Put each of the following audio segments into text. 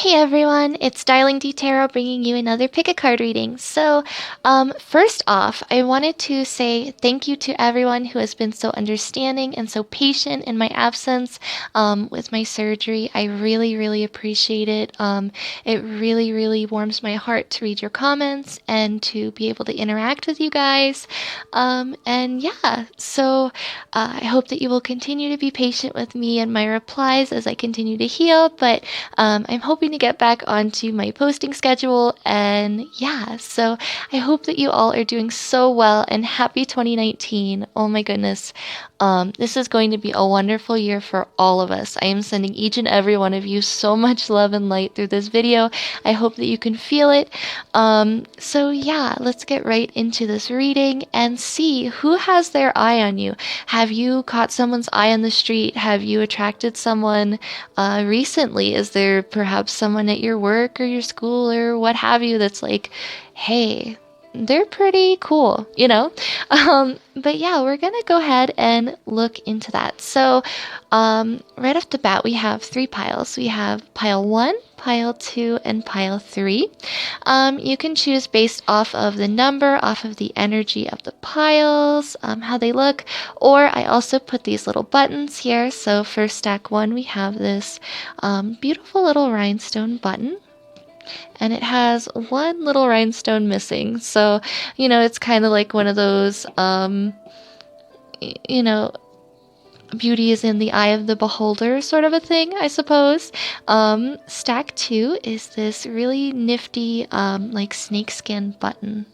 Hey everyone, it's DarlingDTarot bringing you another pick a card reading. First off, I wanted to say thank you to everyone who has been so understanding and so patient in my absence with my surgery. I really, really appreciate it. It really, really warms my heart to read your comments and to be able to interact with you guys. I hope that you will continue to be patient with me and my replies as I continue to heal, but I'm hoping to get back onto my posting schedule. And yeah, so I hope that you all are doing so well and happy 2019. Oh my goodness. This is going to be a wonderful year for all of us. I am sending each and every one of you so much love and light through this video. I hope that you can feel it. Let's get right into this reading and see who has their eye on you. Have you caught someone's eye on the street? Have you attracted someone recently? Is there perhaps someone at your work or your school or what have you that's like, hey, they're pretty cool, you know? But yeah, we're gonna go ahead and look into that. Right off the bat, we have three piles. We have pile 1, pile 2, and pile 3. You can choose based off of the number, off of the energy of the piles, how they look, or I also put these little buttons here. So for stack 1, we have this beautiful little rhinestone button. And it has one little rhinestone missing. So, it's kind of like one of those, you know, beauty is in the eye of the beholder sort of a thing, I suppose. Stack 2 is this really nifty, like snakeskin button.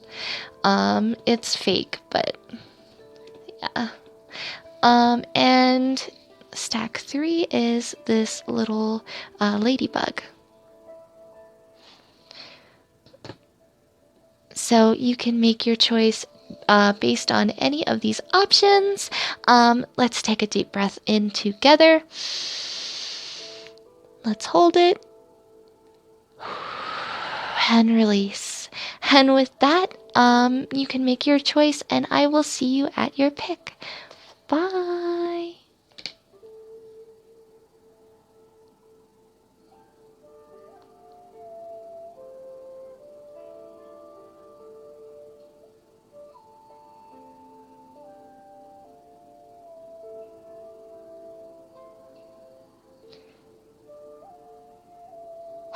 It's fake, but yeah. And stack 3 is this little ladybug. So you can make your choice based on any of these options. Let's take a deep breath in together. Let's hold it. And release. And with that, you can make your choice and I will see you at your pick. Bye.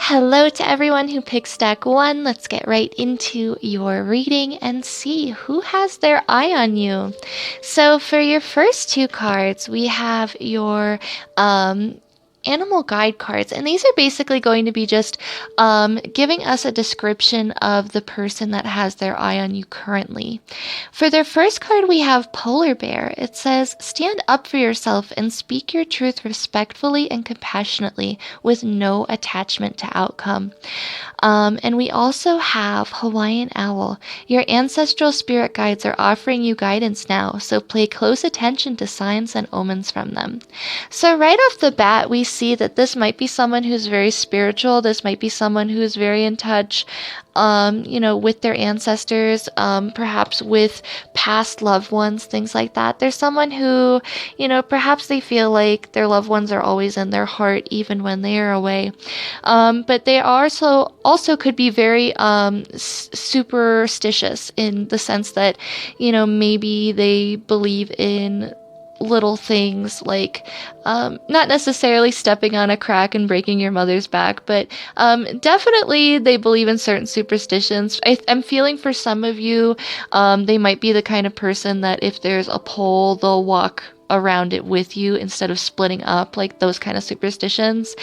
Hello to everyone who picked stack 1. Let's get right into your reading and see who has their eye on you. So for your first 2 cards, we have your animal guide cards, and these are basically going to be just giving us a description of the person that has their eye on you currently. For their first card, we have Polar Bear. It says, stand up for yourself and speak your truth respectfully and compassionately with no attachment to outcome. And we also have Hawaiian Owl. Your ancestral spirit guides are offering you guidance now, so pay close attention to signs and omens from them. So right off the bat, we see that this might be someone who's very spiritual. This might be someone who's very in touch, with their ancestors, perhaps with past loved ones, things like that. There's someone who, perhaps they feel like their loved ones are always in their heart, even when they are away. But they also could be very superstitious in the sense that, maybe they believe in little things like not necessarily stepping on a crack and breaking your mother's back, but definitely they believe in certain superstitions. I'm feeling for some of you, they might be the kind of person that if there's a pole, they'll walk around it with you instead of splitting up, like those kind of superstitions.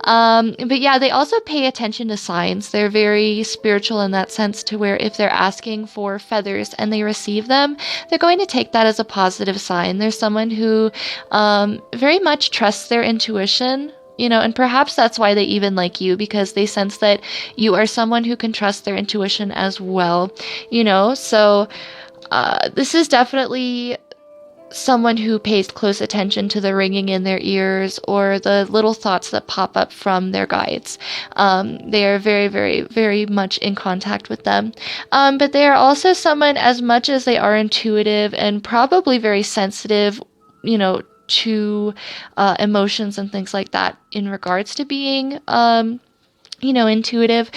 But yeah, they also pay attention to signs. They're very spiritual in that sense, to where if they're asking for feathers and they receive them, they're going to take that as a positive sign. There's someone who very much trusts their intuition, and perhaps that's why they even like you, because they sense that you are someone who can trust their intuition as well, so this is definitely someone who pays close attention to the ringing in their ears or the little thoughts that pop up from their guides. They are very, very, very much in contact with them. But they are also someone, as much as they are intuitive and probably very sensitive, to emotions and things like that in regards to being intuitive,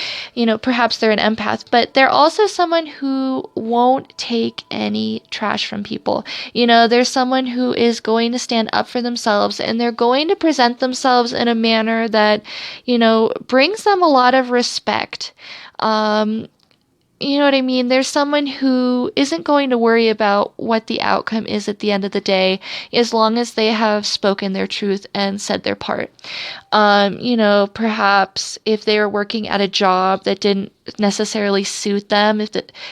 perhaps they're an empath, but they're also someone who won't take any trash from people. There's someone who is going to stand up for themselves, and they're going to present themselves in a manner that, brings them a lot of respect. You know what I mean? There's someone who isn't going to worry about what the outcome is at the end of the day, as long as they have spoken their truth and said their part. Perhaps if they are working at a job that didn't necessarily suit them,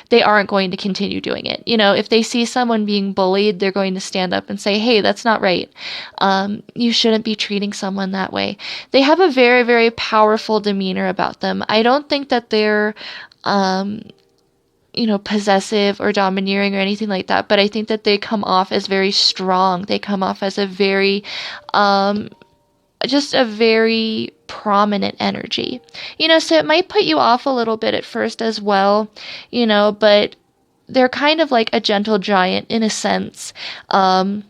they aren't going to continue doing it. If they see someone being bullied, they're going to stand up and say, hey, that's not right. You shouldn't be treating someone that way. They have a very, very powerful demeanor about them. I don't think that they're possessive or domineering or anything like that, but I think that they come off as very strong. They come off as a very, just a very prominent energy. So it might put you off a little bit at first as well, but they're kind of like a gentle giant in a sense. But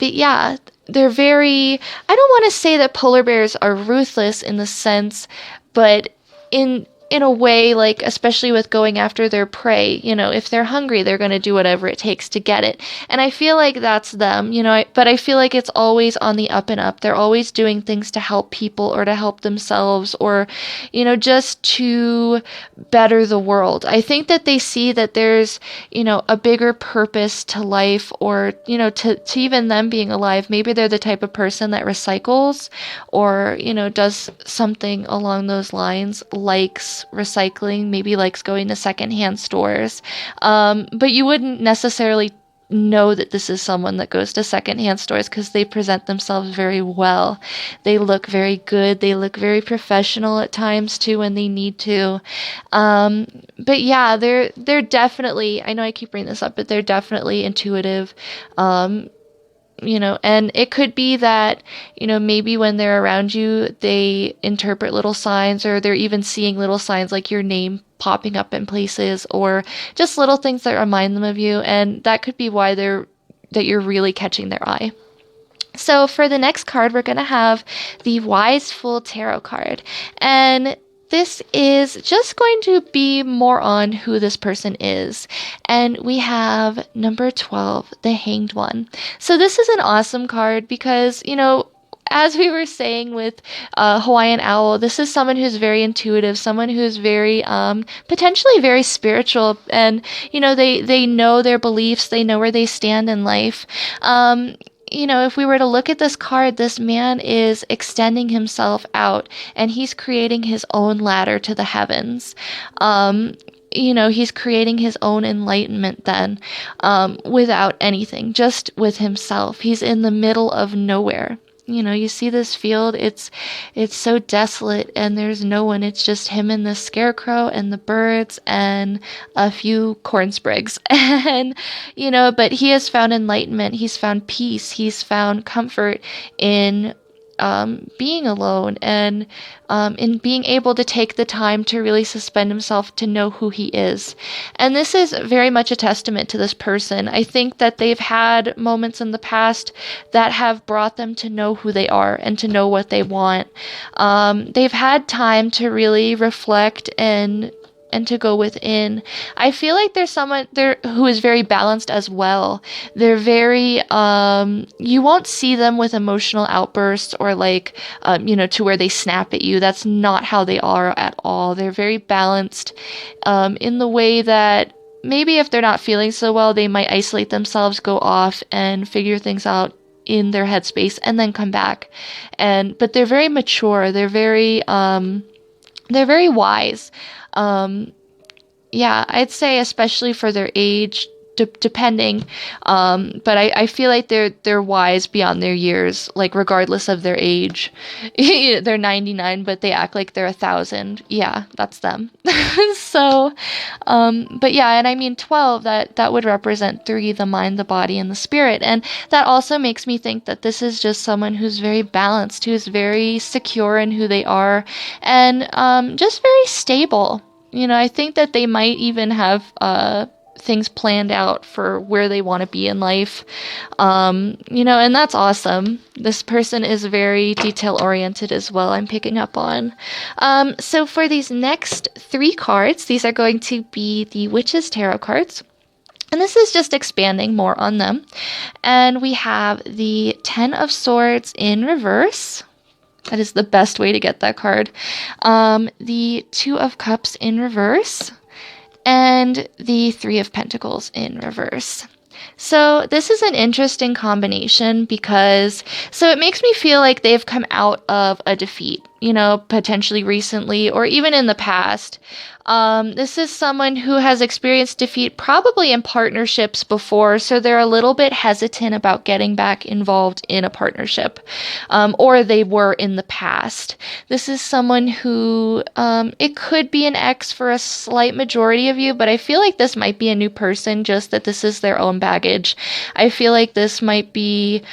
yeah, they're very, I don't want to say that polar bears are ruthless in the sense, but in a way, like, especially with going after their prey, if they're hungry, they're going to do whatever it takes to get it. And I feel like that's them, but I feel like it's always on the up and up. They're always doing things to help people or to help themselves or, just to better the world. I think that they see that there's, a bigger purpose to life or, to even them being alive. Maybe they're the type of person that recycles or, does something along those lines, likes recycling, maybe likes going to secondhand stores. But you wouldn't necessarily know that this is someone that goes to secondhand stores because they present themselves very well. They look very good. They look very professional at times too when they need to. But yeah, they're definitely, I know I keep bringing this up, but they're definitely intuitive. And it could be that, maybe when they're around you, they interpret little signs or they're even seeing little signs like your name popping up in places or just little things that remind them of you. And that could be why that you're really catching their eye. So for the next card, we're going to have the Wise Fool Tarot card. And this is just going to be more on who this person is. And we have number 12, the Hanged One. So this is an awesome card because, as we were saying with Hawaiian Owl, this is someone who's very intuitive, someone who's very, potentially very spiritual. And, they know their beliefs, they know where they stand in life. If we were to look at this card, this man is extending himself out and he's creating his own ladder to the heavens. He's creating his own enlightenment then, without anything, just with himself. He's in the middle of nowhere. You see this field, it's so desolate and there's no one. It's just him and the scarecrow and the birds and a few corn sprigs. And, but he has found enlightenment. He's found peace. He's found comfort in being alone and in being able to take the time to really suspend himself to know who he is. And this is very much a testament to this person. I think that they've had moments in the past that have brought them to know who they are and to know what they want. They've had time to really reflect and to go within. I feel like there's someone there who is very balanced as well. They're very, you won't see them with emotional outbursts or to where they snap at you. That's not how they are at all. They're very balanced, in the way that maybe if they're not feeling so well, they might isolate themselves, go off and figure things out in their headspace and then come back. But they're very mature. They're very wise. I'd say especially for their age, depending, but I feel like they're wise beyond their years, like regardless of their age. They're 99, but they act like they're 1,000. Yeah, that's them. So, but yeah, and I mean 12, that would represent 3, the mind, the body, and the spirit. And that also makes me think that this is just someone who's very balanced, who's very secure in who they are, and just very stable. I think that they might even have things planned out for where they want to be in life. And that's awesome. This person is very detail oriented as well, I'm picking up on. So for these next 3 cards, these are going to be the Witch's Tarot cards. And this is just expanding more on them. And we have the 10 of Swords in reverse. That is the best way to get that card. The 2 of Cups in reverse. And the 3 of Pentacles in reverse. So this is an interesting combination because, so it makes me feel like they've come out of a defeat, potentially recently or even in the past. This is someone who has experienced defeat probably in partnerships before, so they're a little bit hesitant about getting back involved in a partnership, or they were in the past. This is someone who, it could be an ex for a slight majority of you, but I feel like this might be a new person, just that this is their own baggage. I feel like this might be,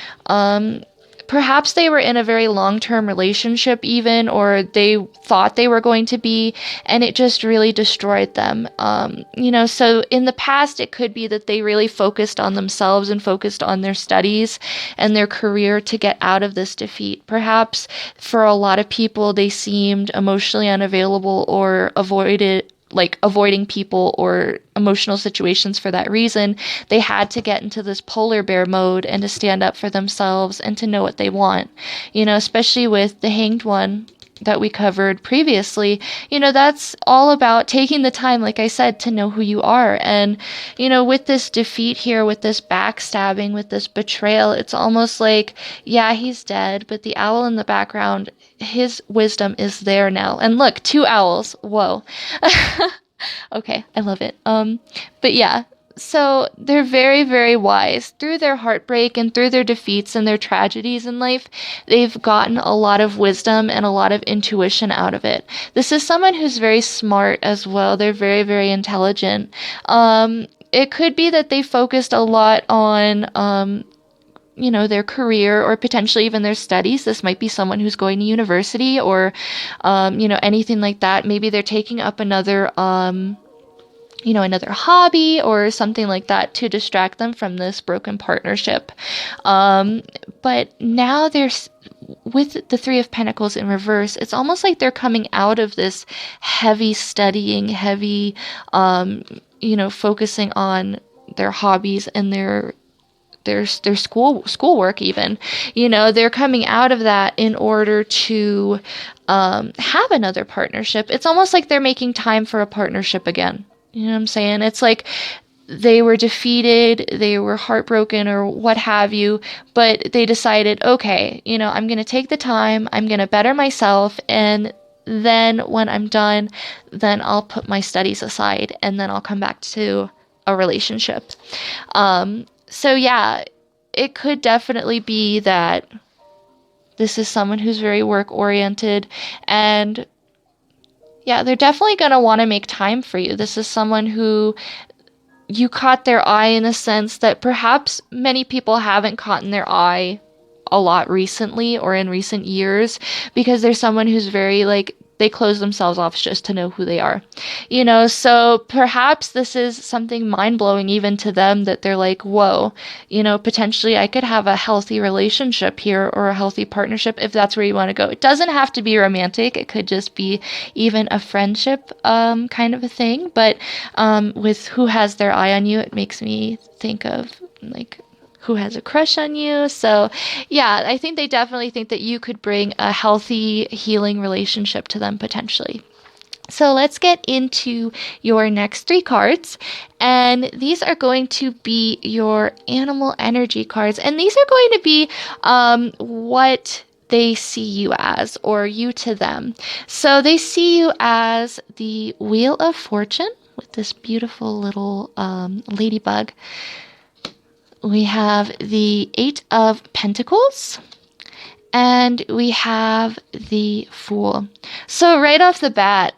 perhaps they were in a very long-term relationship even, or they thought they were going to be, and it just really destroyed them. So in the past, it could be that they really focused on themselves and focused on their studies and their career to get out of this defeat. Perhaps for a lot of people, they seemed emotionally unavailable or avoiding people or emotional situations for that reason. They had to get into this polar bear mode and to stand up for themselves and to know what they want, especially with the Hanged One that we covered previously. That's all about taking the time, like I said, to know who you are. And, with this defeat here, with this backstabbing, with this betrayal, it's almost like, yeah, he's dead, but the owl in the background, his wisdom is there now. And look, 2 owls. Whoa. Okay, I love it. But yeah, so they're very, very wise. Through their heartbreak and through their defeats and their tragedies in life, they've gotten a lot of wisdom and a lot of intuition out of it. This is someone who's very smart as well. They're very, very intelligent. It could be that they focused a lot on their career or potentially even their studies. This might be someone who's going to university or, anything like that. Maybe they're taking up another hobby or something like that to distract them from this broken partnership. But now with the 3 of Pentacles in reverse, it's almost like they're coming out of this heavy studying, heavy, focusing on their hobbies and their schoolwork even. They're coming out of that in order to have another partnership. It's almost like they're making time for a partnership again. You know what I'm saying? It's like they were defeated, they were heartbroken or what have you, but they decided, okay, I'm going to take the time, I'm going to better myself, and then when I'm done, then I'll put my studies aside and then I'll come back to a relationship. So yeah, it could definitely be that this is someone who's very work-oriented, and yeah, they're definitely going to want to make time for you. This is someone who you caught their eye in a sense that perhaps many people haven't caught in their eye a lot recently or in recent years, because there's someone who's very they close themselves off just to know who they are, so perhaps this is something mind-blowing even to them, that they're like, whoa, potentially I could have a healthy relationship here or a healthy partnership if that's where you want to go. It doesn't have to be romantic. It could just be even a friendship kind of a thing. But with who has their eye on you, it makes me think of who has a crush on you. So yeah, I think they definitely think that you could bring a healthy, healing relationship to them potentially. So let's get into your next 3 cards. And these are going to be your animal energy cards. And these are going to be what they see you as, or you to them. So they see you as the Wheel of Fortune with this beautiful little ladybug. We have the 8 of Pentacles, and we have the Fool. So right off the bat,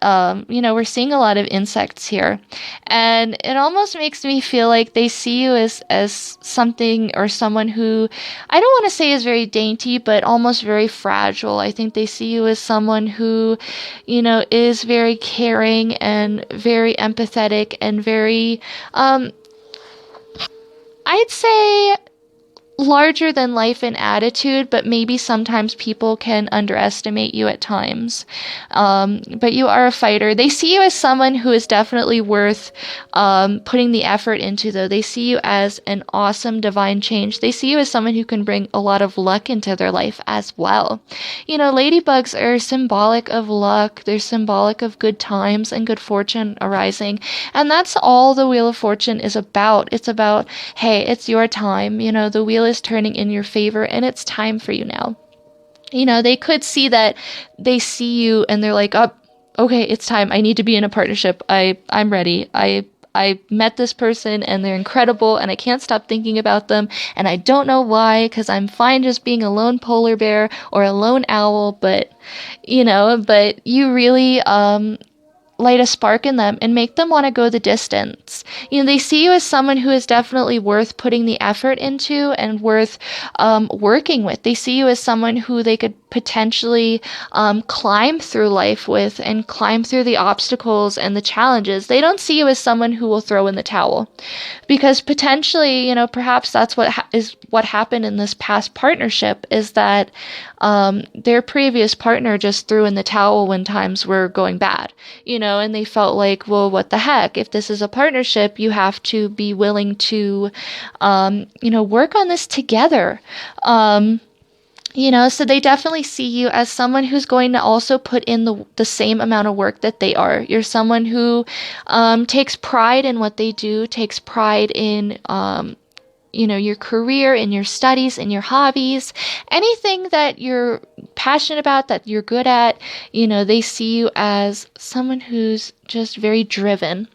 we're seeing a lot of insects here, and it almost makes me feel like they see you as something or someone who, I don't want to say is very dainty, but almost very fragile. I think they see you as someone who, is very caring and very empathetic and very, I'd say larger than life in attitude, but maybe sometimes people can underestimate you at times. But you are a fighter. They see you as someone who is definitely worth putting the effort into, though. They see you as an awesome divine change. They see you as someone who can bring a lot of luck into their life as well. Ladybugs are symbolic of luck. They're symbolic of good times and good fortune arising. And that's all the Wheel of Fortune is about. It's about, hey, it's your time. The wheel is turning in your favor and it's time for you now. They could see that, they see you and they're like, oh, okay, it's time. I need to be in a partnership. I'm ready. I met this person and they're incredible and I can't stop thinking about them and I don't know why, because I'm fine just being a lone polar bear or a lone owl, but you really light a spark in them and make them want to go the distance. They see you as someone who is definitely worth putting the effort into and worth working with. They see you as someone who they could potentially climb through life with and climb through the obstacles and the challenges. They don't see you as someone who will throw in the towel, because potentially, perhaps that's what happened in this past partnership, is that their previous partner just threw in the towel when times were going bad, and they felt like, well, what the heck? If this is a partnership, you have to be willing to, work on this together. So they definitely see you as someone who's going to also put in the same amount of work that they are. You're someone who takes pride in what they do, takes pride in your career, in your studies, in your hobbies, anything that you're passionate about, that you're good at. They see you as someone who's just very driven.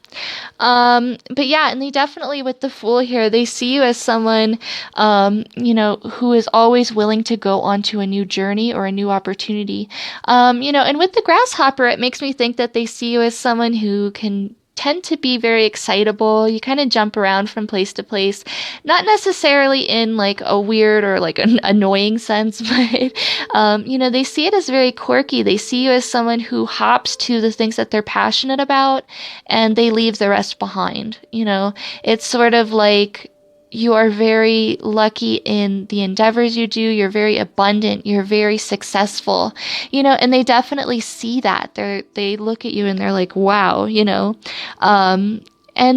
But yeah, and they definitely, with the Fool here, they see you as someone, who is always willing to go onto a new journey or a new opportunity. And with the Grasshopper, it makes me think that they see you as someone who can tend to be very excitable. You kind of jump around from place to place, not necessarily in like a weird or like an annoying sense, but they see it as very quirky. They see you as someone who hops to the things that they're passionate about and they leave the rest behind. It's sort of like, you are very lucky in the endeavors you do. You're very abundant. You're very successful, and they definitely see that. They look at you and they're like, wow, and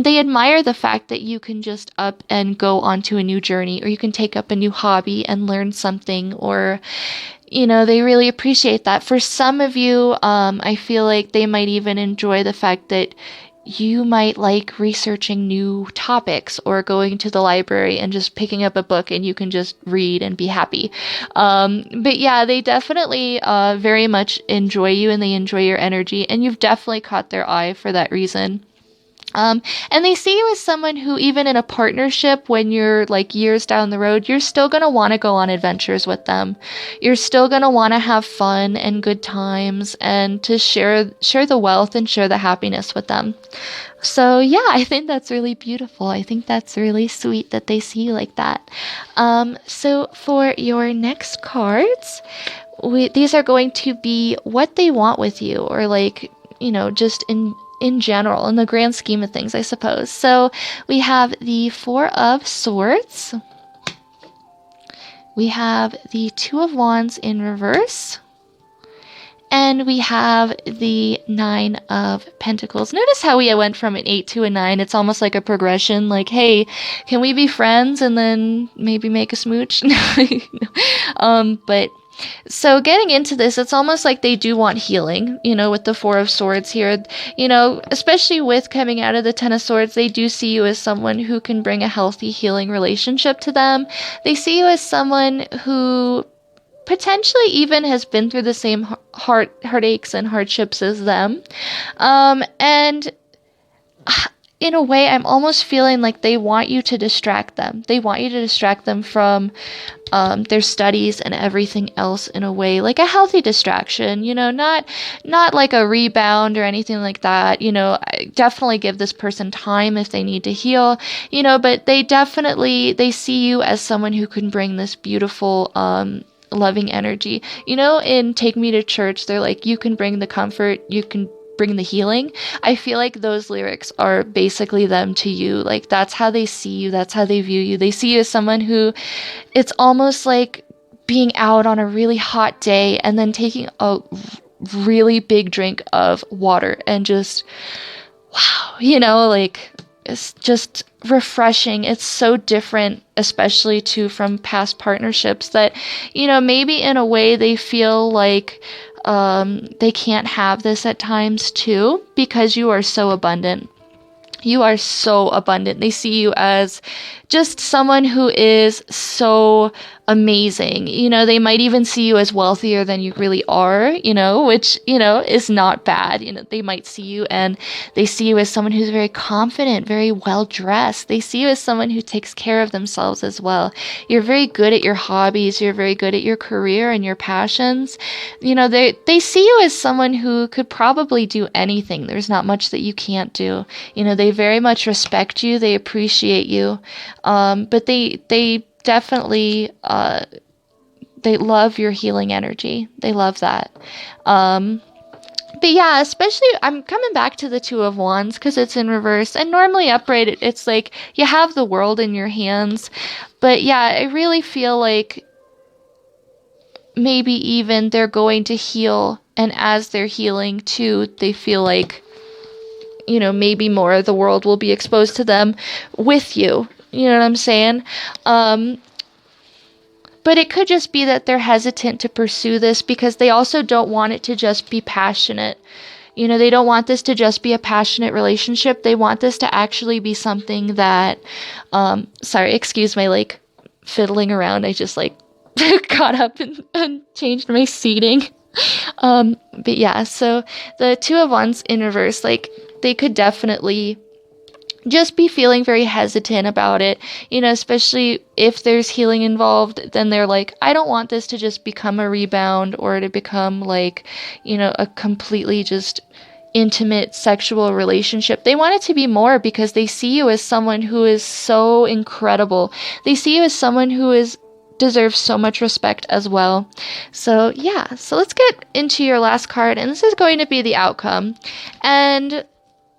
they admire the fact that you can just up and go onto a new journey, or you can take up a new hobby and learn something, or, they really appreciate that. For some of you, I feel like they might even enjoy the fact that you might like researching new topics or going to the library and just picking up a book and you can just read and be happy. But yeah, they definitely very much enjoy you and they enjoy your energy, and you've definitely caught their eye for that reason. And they see you as someone who, even in a partnership, when you're like years down the road, you're still going to want to go on adventures with them. You're still going to want to have fun and good times and to share the wealth and share the happiness with them. So yeah, I think that's really beautiful. I think that's really sweet that they see you like that. So for your next cards, these are going to be what they want with you, or like, just in general, in the grand scheme of things, I suppose. So we have the Four of Swords. We have the Two of Wands in reverse. And we have the Nine of Pentacles. Notice how we went from an 8 to a 9. It's almost like a progression. Like, hey, can we be friends and then maybe make a smooch? But so getting into this, it's almost like they do want healing, with the Four of Swords here, especially with coming out of the Ten of Swords, they do see you as someone who can bring a healthy healing relationship to them. They see you as someone who potentially even has been through the same heartaches and hardships as them. And in a way, I'm almost feeling like they want you to distract them. They want you to distract them from their studies and everything else, in a way, like a healthy distraction, not like a rebound or anything like that. I definitely give this person time if they need to heal, but they see you as someone who can bring this beautiful, loving energy. In Take Me to Church, they're like, you can bring the comfort, you can bring the healing. I feel like those lyrics are basically them to you. Like, that's how they see you. That's how they view you. They see you as someone who, it's almost like being out on a really hot day and then taking a really big drink of water and just, wow, like, it's just refreshing. It's so different, especially too from past partnerships, that, maybe in a way they feel like they can't have this at times too, because you are so abundant. You are so abundant. They see you as just someone who is so amazing. They might even see you as wealthier than you really are, which, is not bad. They might see you and they see you as someone who's very confident, very well dressed. They see you as someone who takes care of themselves as well. You're very good at your hobbies. You're very good at your career and your passions. They see you as someone who could probably do anything. There's not much that you can't do. They very much respect you. They appreciate you. But they definitely, they love your healing energy. They love that. But yeah, especially, I'm coming back to the Two of Wands because it's in reverse. And normally upright, it's like you have the world in your hands. But yeah, I really feel like maybe even they're going to heal. And as they're healing too, they feel like, maybe more of the world will be exposed to them with you. You know what I'm saying? But it could just be that they're hesitant to pursue this because they also don't want it to just be passionate. They don't want this to just be a passionate relationship. They want this to actually be something that, sorry, excuse my, like, fiddling around. I just, like, got up and changed my seating. But yeah, so the Two of Wands in reverse, like, they could definitely just be feeling very hesitant about it, especially if there's healing involved. Then they're like, I don't want this to just become a rebound or to become like, a completely just intimate sexual relationship. They want it to be more because they see you as someone who is so incredible. They see you as someone who deserves so much respect as well. So yeah, so let's get into your last card, and this is going to be the outcome. And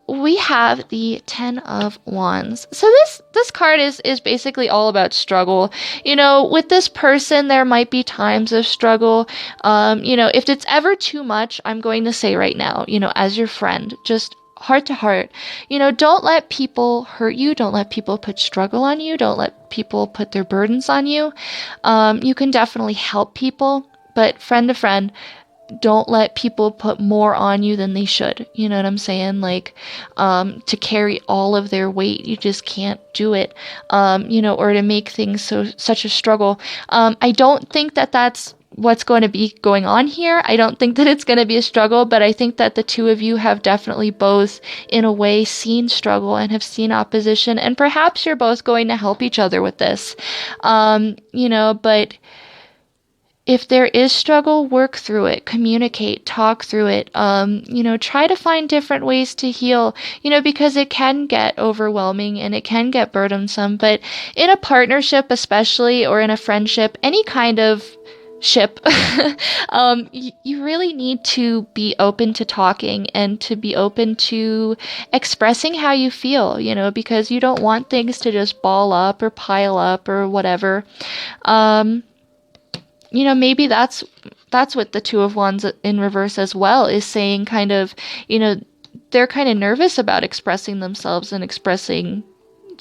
we have the Ten of Wands. So this card is basically all about struggle. With this person, there might be times of struggle. If it's ever too much, I'm going to say right now, as your friend, just heart to heart, don't let people hurt you. Don't let people put struggle on you. Don't let people put their burdens on you. You can definitely help people, but friend to friend, don't let people put more on you than they should. You know what I'm saying? Like, to carry all of their weight, you just can't do it. Or to make things such a struggle. I don't think that that's what's going to be going on here. I don't think that it's going to be a struggle, but I think that the two of you have definitely both, in a way, seen struggle and have seen opposition, and perhaps you're both going to help each other with this. But if there is struggle, work through it, communicate, talk through it, try to find different ways to heal, because it can get overwhelming and it can get burdensome. But in a partnership, especially, or in a friendship, any kind of ship, you really need to be open to talking and to be open to expressing how you feel, because you don't want things to just ball up or pile up or whatever. Maybe that's what the Two of Wands in reverse as well is saying, kind of, they're kind of nervous about expressing themselves and expressing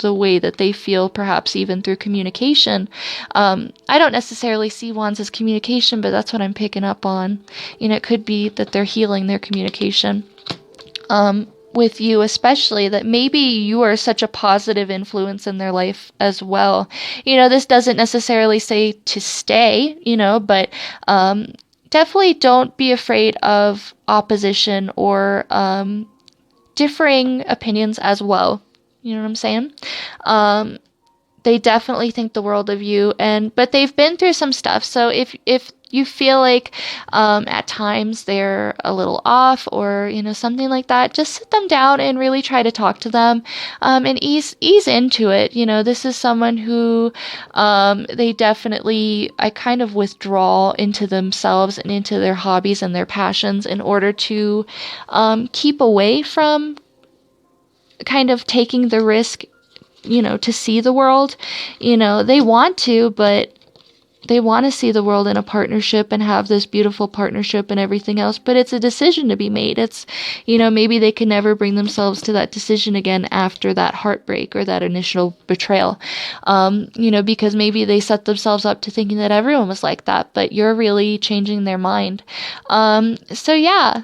the way that they feel, perhaps even through communication. I don't necessarily see wands as communication, but that's what I'm picking up on. It could be that they're healing their communication. With you especially, that maybe you are such a positive influence in their life as well. This doesn't necessarily say to stay, but definitely don't be afraid of opposition or differing opinions as well. You know what I'm saying? They definitely think the world of you, but they've been through some stuff. So if you feel like at times they're a little off or something like that, just sit them down and really try to talk to them, and ease into it. This is someone who they definitely, I kind of withdraw into themselves and into their hobbies and their passions in order to keep away from kind of taking the risk, to see the world. They want to, but they want to see the world in a partnership and have this beautiful partnership and everything else, but it's a decision to be made. It's, maybe they can never bring themselves to that decision again after that heartbreak or that initial betrayal, because maybe they set themselves up to thinking that everyone was like that, but you're really changing their mind. So yeah,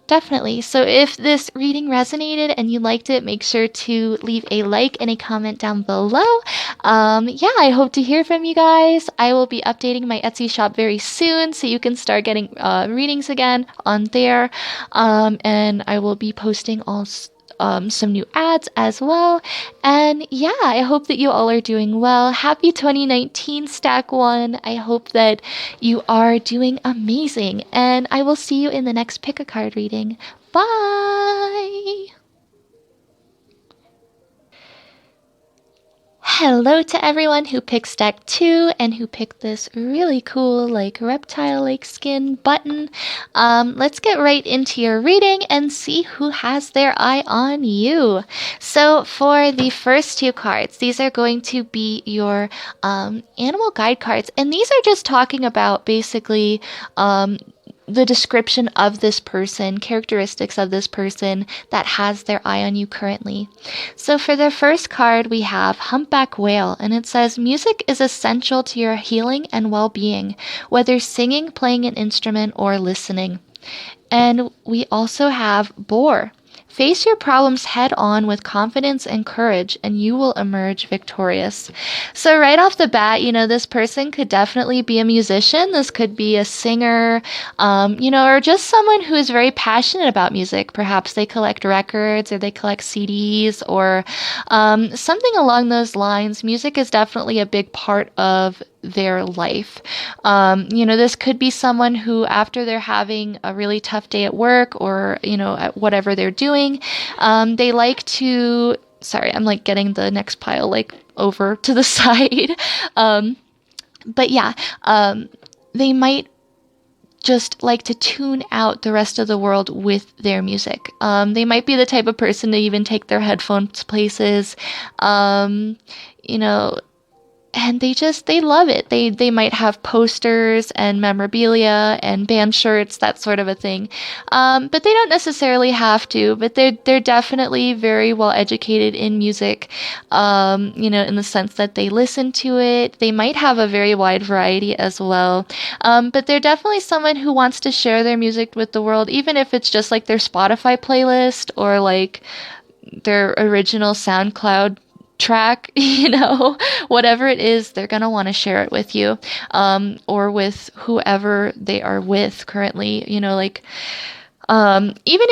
definitely. So if this reading resonated and you liked it, make sure to leave a like and a comment down below. Yeah, I hope to hear from you guys. I will be updating my Etsy shop very soon, so you can start getting readings again on there. And I will be posting all some new ads as well. And yeah, I hope that you all are doing well. Happy 2019, Stack One. I hope that you are doing amazing. And I will see you in the next pick a card reading. Bye! Hello to everyone who picked Stack 2 and who picked this really cool like reptile-like skin button. Let's get right into your reading and see who has their eye on you. So for the first two cards, these are going to be your animal guide cards. And these are just talking about basically the description of this person, characteristics of this person that has their eye on you currently. So for the first card, we have Humpback Whale, and it says, music is essential to your healing and well-being, whether singing, playing an instrument, or listening. And we also have Boar. Face your problems head on with confidence and courage, and you will emerge victorious. So right off the bat, this person could definitely be a musician. This could be a singer, or just someone who is very passionate about music. Perhaps they collect records or they collect CDs or something along those lines. Music is definitely a big part of their life. This could be someone who, after they're having a really tough day at work or, at whatever they're doing, they like to, sorry, I'm like getting the next pile like over to the side. But yeah, they might just like to tune out the rest of the world with their music. They might be the type of person to even take their headphones places, and they love it. They might have posters and memorabilia and band shirts, that sort of a thing. But they don't necessarily have to, but they're definitely very well educated in music, in the sense that they listen to it. They might have a very wide variety as well. But they're definitely someone who wants to share their music with the world, even if it's just like their Spotify playlist or like their original SoundCloud track, whatever it is, they're going to want to share it with you, or with whoever they are with currently, even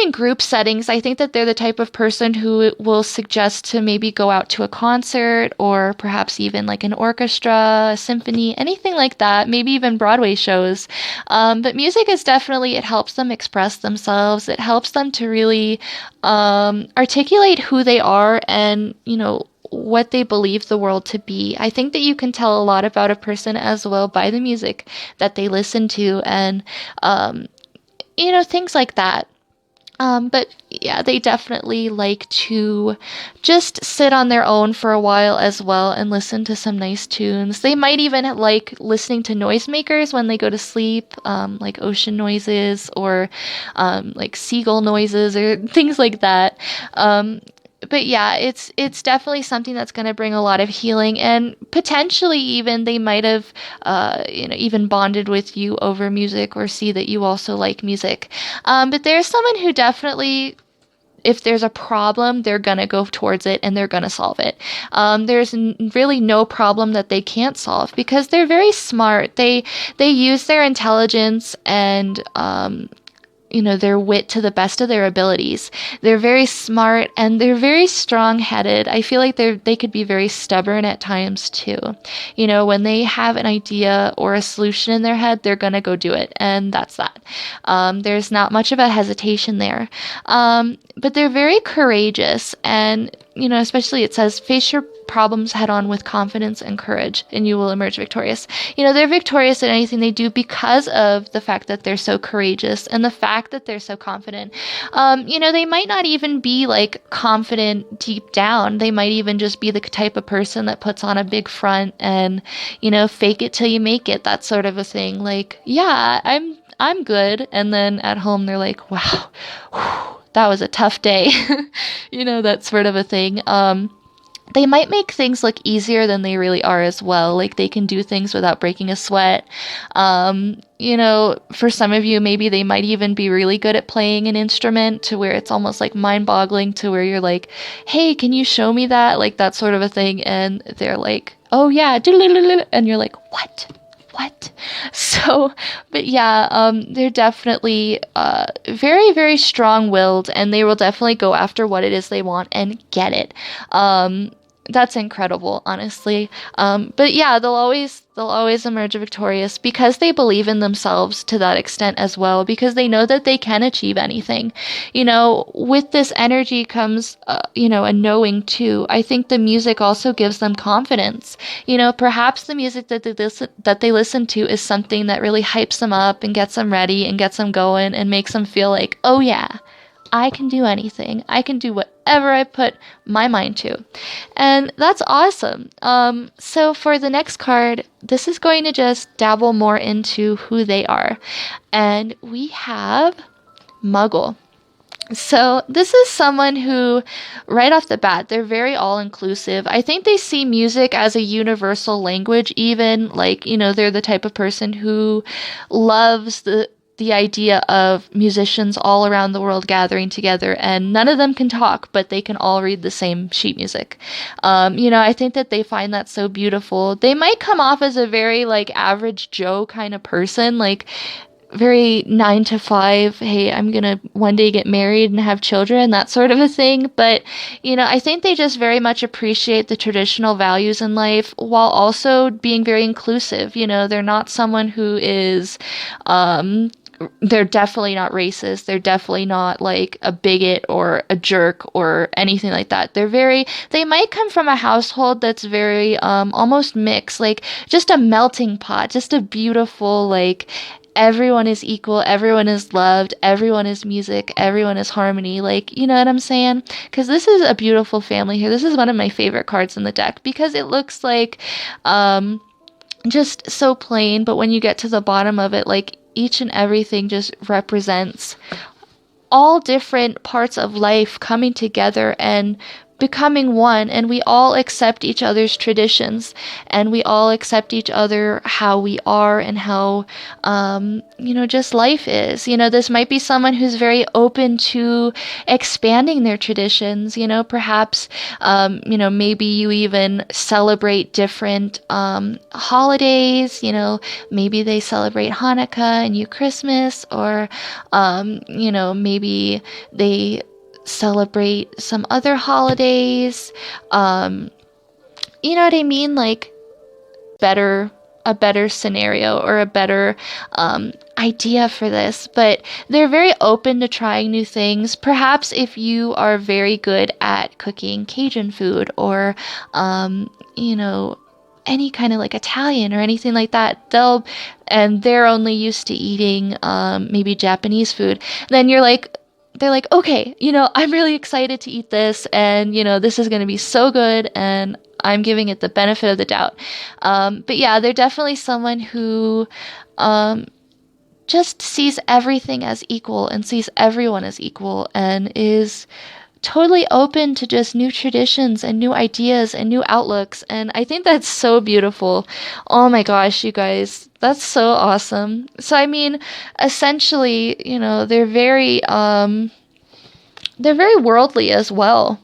in group settings. I think that they're the type of person who will suggest to maybe go out to a concert or perhaps even like an orchestra, a symphony, anything like that, maybe even Broadway shows. But music is definitely, it helps them express themselves. It helps them to really articulate who they are and, what they believe the world to be. I think that you can tell a lot about a person as well by the music that they listen to and, things like that. But yeah, they definitely like to just sit on their own for a while as well and listen to some nice tunes. They might even like listening to noisemakers when they go to sleep, like ocean noises or like seagull noises or things like that. But yeah, it's definitely something that's going to bring a lot of healing, and potentially even they might have, even bonded with you over music or see that you also like music. But there's someone who definitely, if there's a problem, they're going to go towards it and they're going to solve it. There's really no problem that they can't solve because they're very smart. They use their intelligence and, their wit to the best of their abilities. They're very smart and they're very strong-headed. I feel like they could be very stubborn at times too. When they have an idea or a solution in their head, they're gonna go do it, and that's that. There's not much of a hesitation there. But they're very courageous, and especially it says, face your problems head on with confidence and courage, and you will emerge victorious. They're victorious in anything they do because of the fact that they're so courageous and the fact that they're so confident. They might not even be like confident deep down. They might even just be the type of person that puts on a big front and, fake it till you make it, that sort of a thing. Like, yeah, I'm good. And then at home, they're like, wow, whew, that was a tough day. That sort of a thing. They might make things look easier than they really are as well. Like, they can do things without breaking a sweat. For some of you, maybe they might even be really good at playing an instrument to where it's almost like mind-boggling, to where you're like, hey, can you show me that? Like, that sort of a thing. And they're like, oh yeah, and you're like, what? So, but yeah, they're definitely very, very strong-willed, and they will definitely go after what it is they want and get it. That's incredible, honestly. But yeah, they'll always emerge victorious because they believe in themselves to that extent as well, because they know that they can achieve anything. With this energy comes, a knowing too. I think the music also gives them confidence. Perhaps the music that they listen to is something that really hypes them up and gets them ready and gets them going and makes them feel like, oh yeah, I can do anything. I can do whatever I put my mind to. And that's awesome. So for the next card, this is going to just dabble more into who they are. And we have Muggle. So this is someone who, right off the bat, they're very all-inclusive. I think they see music as a universal language even. Like, they're the type of person who loves the idea of musicians all around the world gathering together, and none of them can talk, but they can all read the same sheet music. I think that they find that so beautiful. They might come off as a very like average Joe kind of person, like very 9 to 5, hey, I'm gonna one day get married and have children, that sort of a thing. But I think they just very much appreciate the traditional values in life while also being very inclusive. They're not someone who is they're definitely not racist. They're definitely not like a bigot or a jerk or anything like that. They might come from a household that's very almost mixed, like just a melting pot, just a beautiful, like, everyone is equal, everyone is loved, everyone is music, everyone is harmony. Like, you know what I'm saying? Because this is a beautiful family here. This is one of my favorite cards in the deck because it looks like just so plain, but when you get to the bottom of it, like, each and everything just represents all different parts of life coming together and becoming one, and we all accept each other's traditions, and we all accept each other how we are and how just life is. This might be someone who's very open to expanding their traditions. Perhaps maybe you even celebrate different holidays. Maybe they celebrate Hanukkah and you Christmas, or maybe they celebrate some other holidays. You know what I mean? Like, a better scenario or a better idea for this, but they're very open to trying new things. Perhaps if you are very good at cooking Cajun food or any kind of like Italian or anything like that, they're only used to eating maybe Japanese food, then they're like, okay, I'm really excited to eat this, and, this is going to be so good, and I'm giving it the benefit of the doubt. But yeah, they're definitely someone who just sees everything as equal and sees everyone as equal and is totally open to just new traditions and new ideas and new outlooks. And I think that's so beautiful. Oh my gosh, you guys, that's so awesome. So, I mean, essentially, they're very worldly as well.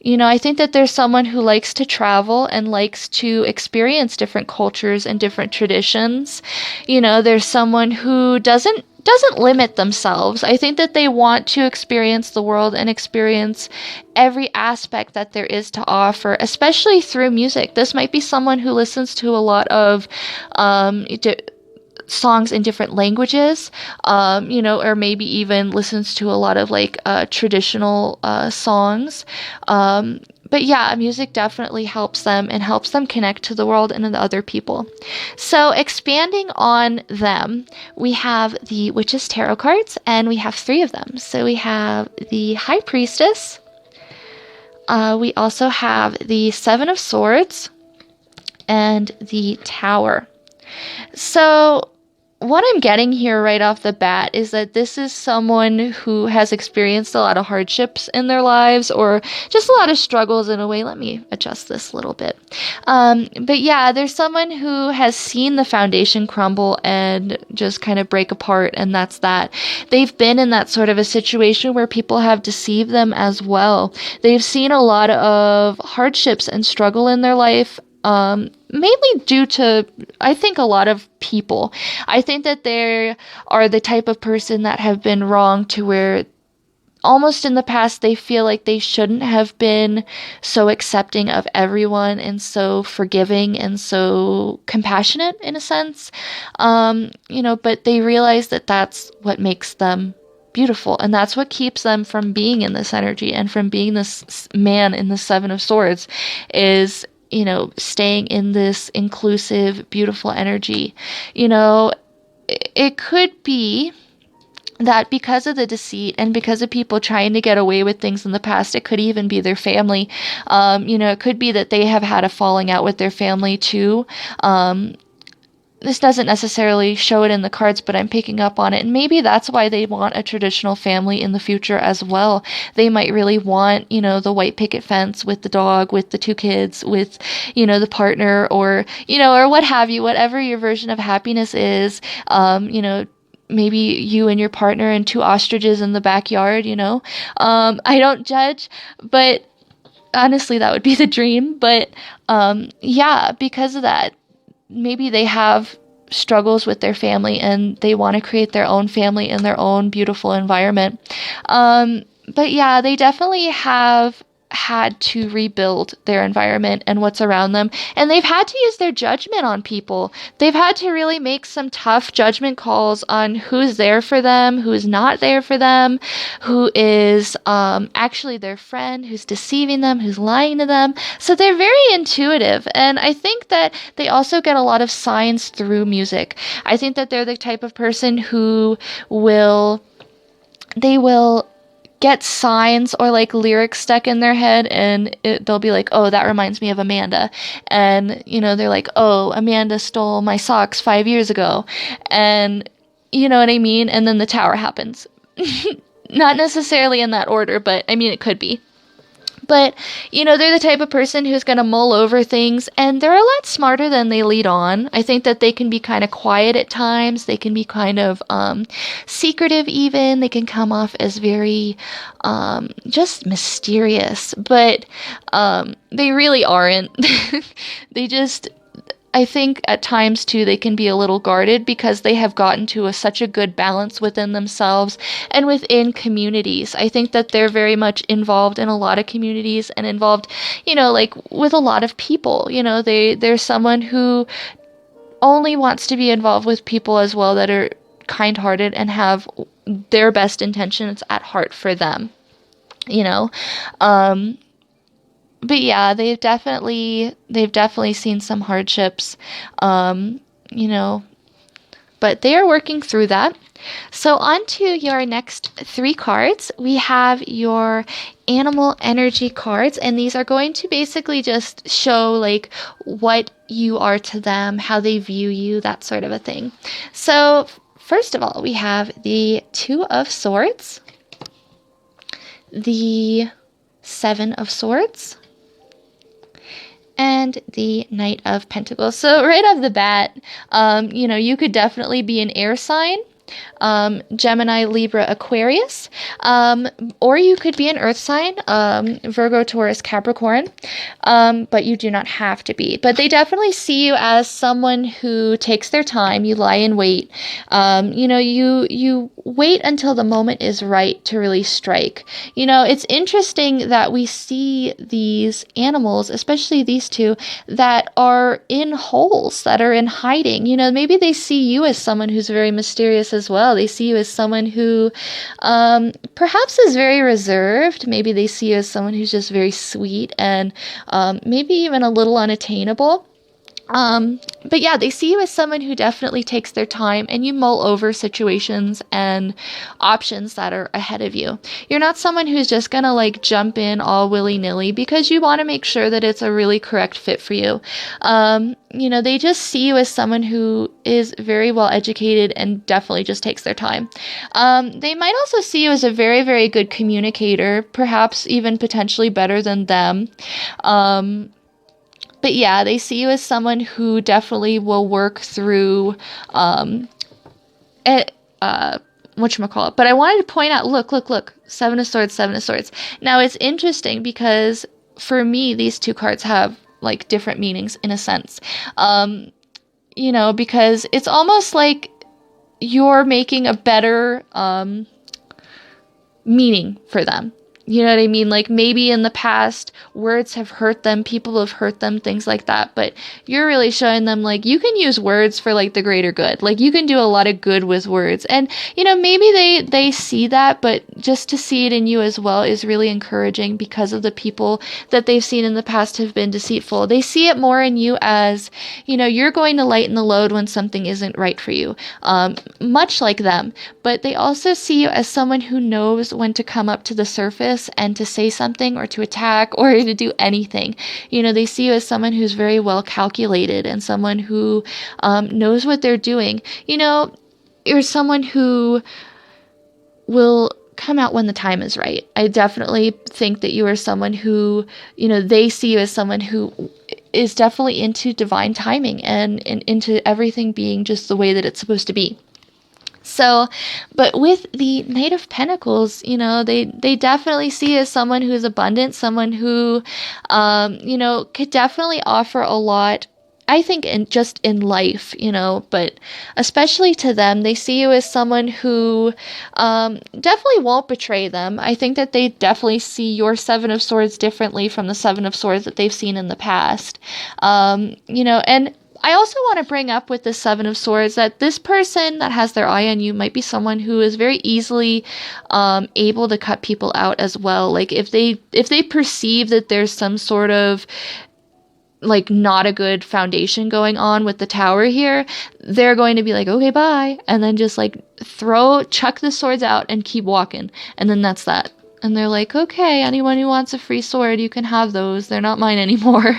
I think that there's someone who likes to travel and likes to experience different cultures and different traditions. There's someone who doesn't doesn't limit themselves. I think that they want to experience the world and experience every aspect that there is to offer, especially through music. This might be someone who listens to a lot of songs in different languages, or maybe even listens to a lot of like traditional songs. But yeah, music definitely helps them and helps them connect to the world and the other people. So expanding on them, we have the Witch's Tarot cards, and we have 3 of them. So we have the High Priestess. We also have the 7 of Swords and the Tower. So what I'm getting here right off the bat is that this is someone who has experienced a lot of hardships in their lives, or just a lot of struggles in a way. Let me adjust this a little bit. But yeah, there's someone who has seen the foundation crumble and just kind of break apart, and that's that. They've been in that sort of a situation where people have deceived them as well. They've seen a lot of hardships and struggle in their life, mainly due to, I think, a lot of people. I think that they are the type of person that have been wronged to where almost in the past they feel like they shouldn't have been so accepting of everyone and so forgiving and so compassionate in a sense. But they realize that that's what makes them beautiful, and that's what keeps them from being in this energy and from being this man in the 7 of Swords, is staying in this inclusive, beautiful energy. It could be that because of the deceit and because of people trying to get away with things in the past, it could even be their family. It could be that they have had a falling out with their family too. This doesn't necessarily show it in the cards, but I'm picking up on it. And maybe that's why they want a traditional family in the future as well. They might really want, the white picket fence with the dog, with the 2 kids, with, the partner, or what have you, whatever your version of happiness is. Maybe you and your partner and 2 ostriches in the backyard, I don't judge, but honestly, that would be the dream. But yeah, because of that, maybe they have struggles with their family and they want to create their own family in their own beautiful environment. But yeah, they definitely have had to rebuild their environment and what's around them, and they've had to use their judgment on people. They've had to really make some tough judgment calls on who's there for them, who's not there for them, who is actually their friend, who's deceiving them, who's lying to them. So they're very intuitive, and I think that they also get a lot of signs through music. I think that they're the type of person who will get signs or like lyrics stuck in their head, and they'll be like, oh, that reminds me of Amanda. And, they're like, oh, Amanda stole my socks 5 years ago. And you know what I mean? And then the tower happens. Not necessarily in that order, but I mean, it could be. But, they're the type of person who's going to mull over things, and they're a lot smarter than they lead on. I think that they can be kind of quiet at times. They can be kind of secretive even. They can come off as very just mysterious, but they really aren't. They just... I think at times too they can be a little guarded because they have gotten to such a good balance within themselves and within communities. I think that they're very much involved in a lot of communities and involved, like with a lot of people. They're someone who only wants to be involved with people as well that are kind-hearted and have their best intentions at heart for them. But yeah, they've definitely seen some hardships, but they are working through that. So on to your next 3 cards. We have your animal energy cards, and these are going to basically just show like what you are to them, how they view you, that sort of a thing. So first of all, we have the 2 of Swords, the 7 of Swords, and the Knight of Pentacles. So right off the bat, you could definitely be an air sign. Gemini, Libra, Aquarius, or you could be an earth sign, Virgo, Taurus, Capricorn, but you do not have to be. But they definitely see you as someone who takes their time. You lie in wait. You wait until the moment is right to really strike. It's interesting that we see these animals, especially these two, that are in holes, that are in hiding. Maybe they see you as someone who's very mysterious as well. They see you as someone who perhaps is very reserved. Maybe they see you as someone who's just very sweet and maybe even a little unattainable. But yeah, they see you as someone who definitely takes their time, and you mull over situations and options that are ahead of you. You're not someone who's just gonna like jump in all willy-nilly, because you want to make sure that it's a really correct fit for you. They just see you as someone who is very well educated and definitely just takes their time. They might also see you as a very, very good communicator, perhaps even potentially better than them. But yeah, they see you as someone who definitely will work through whatchamacallit. But I wanted to point out, look, Seven of Swords, Seven of Swords. Now, it's interesting because for me, these two cards have like different meanings in a sense. Because it's almost like you're making a better meaning for them. You know what I mean? Like maybe in the past, words have hurt them, people have hurt them, things like that. But you're really showing them like you can use words for like the greater good. Like you can do a lot of good with words. And, maybe they see that, but just to see it in you as well is really encouraging, because of the people that they've seen in the past have been deceitful. They see it more in you as, you're going to lighten the load when something isn't right for you, much like them. But they also see you as someone who knows when to come up to the surface and to say something or to attack or to do anything. They see you as someone who's very well calculated and someone who knows what they're doing. You're someone who will come out when the time is right. I definitely think that you are someone who, they see you as someone who is definitely into divine timing and into everything being just the way that it's supposed to be. So, but with the Knight of Pentacles, they definitely see as someone who is abundant, someone who, could definitely offer a lot, I think, in life, but especially to them, they see you as someone who definitely won't betray them. I think that they definitely see your Seven of Swords differently from the Seven of Swords that they've seen in the past. And I also want to bring up with the Seven of Swords that this person that has their eye on you might be someone who is very easily able to cut people out as well. Like if they perceive that there's some sort of like not a good foundation going on with the Tower here, they're going to be like, okay, bye, and then just like chuck the swords out and keep walking, and then that's that. And they're like, okay, anyone who wants a free sword, you can have those. They're not mine anymore.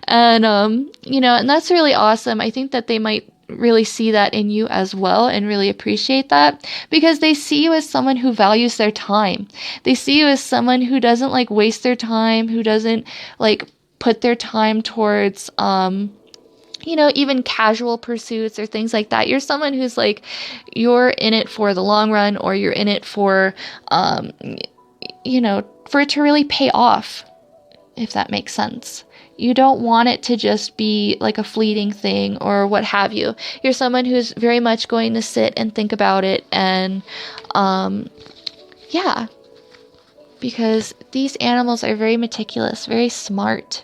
And, and that's really awesome. I think that they might really see that in you as well and really appreciate that, because they see you as someone who values their time. They see you as someone who doesn't like waste their time, who doesn't like put their time towards, even casual pursuits or things like that. You're someone who's like, you're in it for the long run, or you're in it for, for it to really pay off, if that makes sense. You don't want it to just be like a fleeting thing or what have you. You're someone who's very much going to sit and think about it and, because these animals are very meticulous, very smart.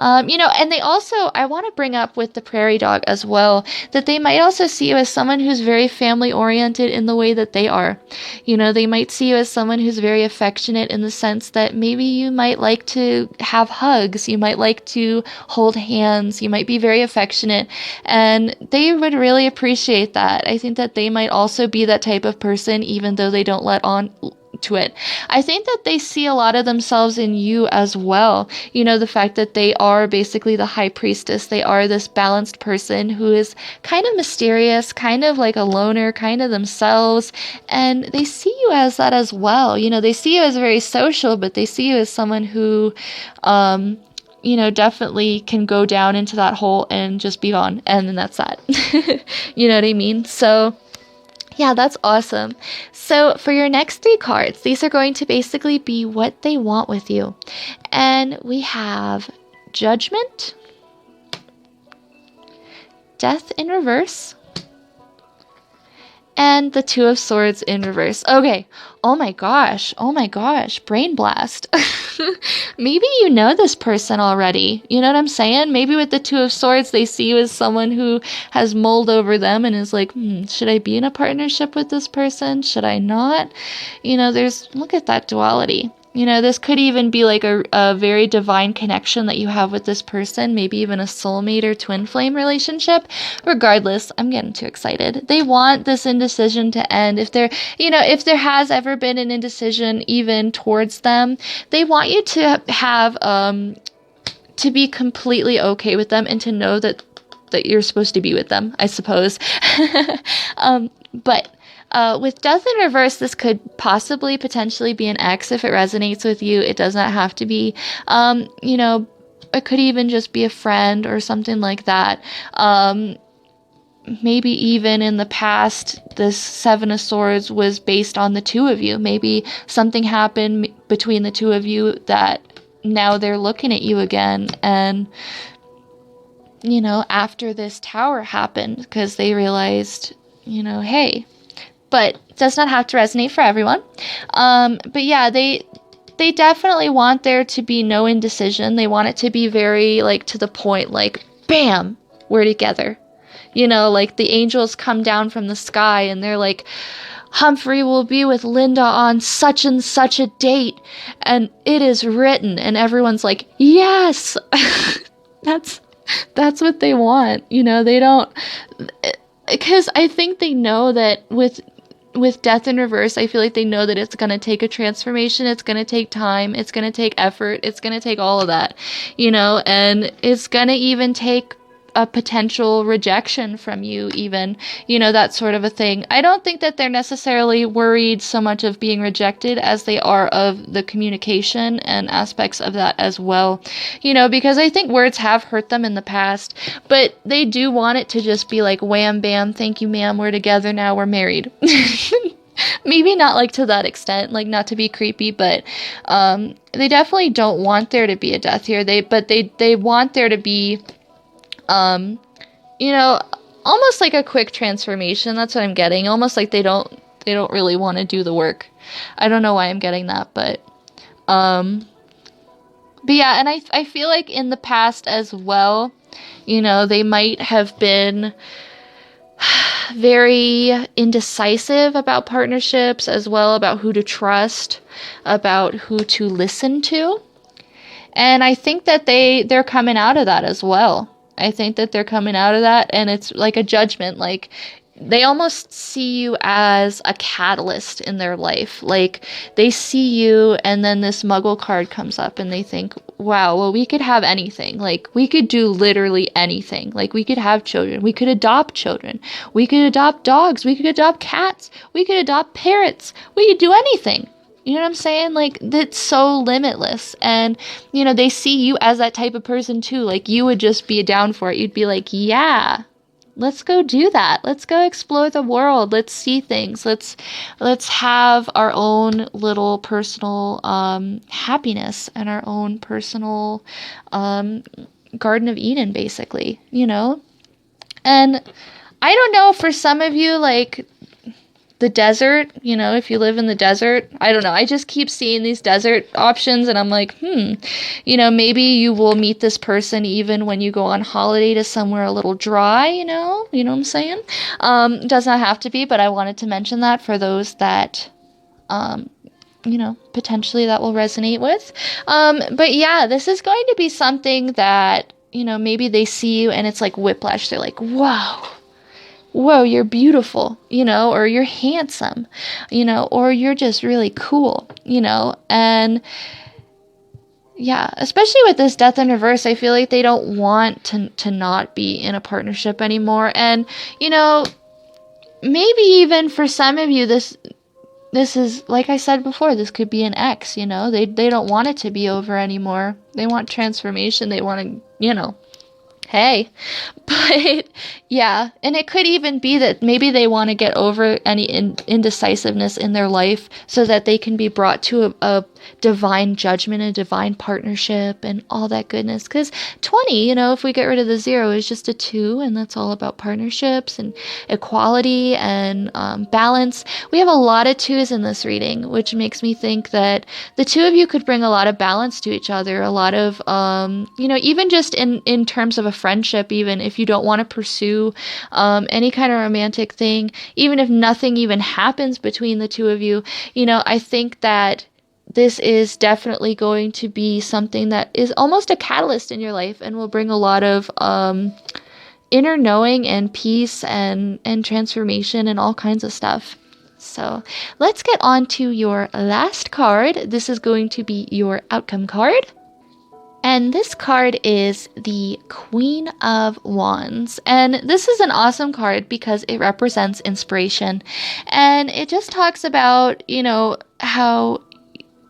And they also, I want to bring up with the prairie dog as well, that they might also see you as someone who's very family oriented in the way that they are. They might see you as someone who's very affectionate in the sense that maybe you might like to have hugs, you might like to hold hands, you might be very affectionate, and they would really appreciate that. I think that they might also be that type of person, even though they don't let on to it. I think that they see a lot of themselves in you as well. The fact that they are basically the high priestess. They are this balanced person who is kind of mysterious, kind of like a loner, kind of themselves. And they see you as that as well. They see you as very social, but they see you as someone who, definitely can go down into that hole and just be gone. And then that's that. You know what I mean? So, Yeah, that's awesome. So for your next 3 cards, these are going to basically be what they want with you. And we have Judgment, Death in reverse, and the Two of Swords in reverse. Okay. Oh my gosh. Brain blast. Maybe you know this person already. You know what I'm saying? Maybe with the Two of Swords, they see you as someone who has mulled over them and is like, should I be in a partnership with this person? Should I not? Look at that duality. This could even be like a very divine connection that you have with this person, maybe even a soulmate or twin flame relationship. Regardless, I'm getting too excited. They want this indecision to end. If if there has ever been an indecision even towards them, they want you to have, to be completely okay with them and to know that you're supposed to be with them, I suppose. But with Death in reverse, this could possibly potentially be an ex if it resonates with you. It does not have to be. It could even just be a friend or something like that. Maybe even in the past, this Seven of Swords was based on the two of you. Maybe something happened between the two of you that now they're looking at you again. And, after this tower happened, because they realized, hey, but it does not have to resonate for everyone. But yeah, they definitely want there to be no indecision. They want it to be very, like, to the point, like, bam, we're together. Like the angels come down from the sky and they're like, Humphrey will be with Linda on such and such a date, and it is written, and everyone's like, yes. That's what they want. They don't, because I think they know that with Death in reverse, I feel like they know that it's going to take a transformation. It's going to take time. It's going to take effort. It's going to take all of that, and it's going to even take a potential rejection from you, even, that sort of a thing. I don't think that they're necessarily worried so much of being rejected as they are of the communication and aspects of that as well, because I think words have hurt them in the past, but they do want it to just be like, wham, bam, thank you, ma'am, we're together now, we're married. Maybe not like to that extent, like not to be creepy, but they definitely don't want there to be a death here. They want there to be almost like a quick transformation. That's what I'm getting. Almost like they don't really want to do the work. I don't know why I'm getting that, but yeah, and I feel like in the past as well, they might have been very indecisive about partnerships as well, about who to trust, about who to listen to. And I think that they're coming out of that as well. I think that they're coming out of that, and it's like a judgment. Like, they almost see you as a catalyst in their life. Like, they see you, and then this Muggle card comes up, and they think, wow, well, we could have anything. Like, we could do literally anything. Like, we could have children. We could adopt children. We could adopt dogs. We could adopt cats. We could adopt parrots. We could do anything. You know what I'm saying? Like, that's so limitless. And, they see you as that type of person too. Like, you would just be down for it. You'd be like, yeah, let's go do that. Let's go explore the world. Let's see things. Let's have our own little personal happiness and our own personal Garden of Eden, basically, And I don't know, for some of you, like, the desert, if you live in the desert, I don't know. I just keep seeing these desert options, and I'm like, maybe you will meet this person even when you go on holiday to somewhere a little dry, you know what I'm saying? Does not have to be, but I wanted to mention that for those that, potentially that will resonate with. But yeah, this is going to be something that, maybe they see you and it's like whiplash. They're like, whoa, you're beautiful, or you're handsome, or you're just really cool, and yeah, especially with this Death in reverse, I feel like they don't want to not be in a partnership anymore. And, maybe even for some of you, this is, like I said before, this could be an ex, they don't want it to be over anymore. They want transformation. They want to, Hey. But yeah, and it could even be that maybe they want to get over any indecisiveness in their life so that they can be brought to a divine judgment, a divine partnership, and all that goodness. Because 20, if we get rid of the 0, is just a 2, and that's all about partnerships and equality and balance. We have a lot of 2s in this reading, which makes me think that the two of you could bring a lot of balance to each other, a lot of, even just in terms of a friendship, even if you don't want to pursue any kind of romantic thing, even if nothing even happens between the two of you, I think that this is definitely going to be something that is almost a catalyst in your life and will bring a lot of inner knowing and peace and transformation and all kinds of stuff. So let's get on to your last card. This is going to be your outcome card. And this card is the Queen of Wands. And this is an awesome card because it represents inspiration. And it just talks about, how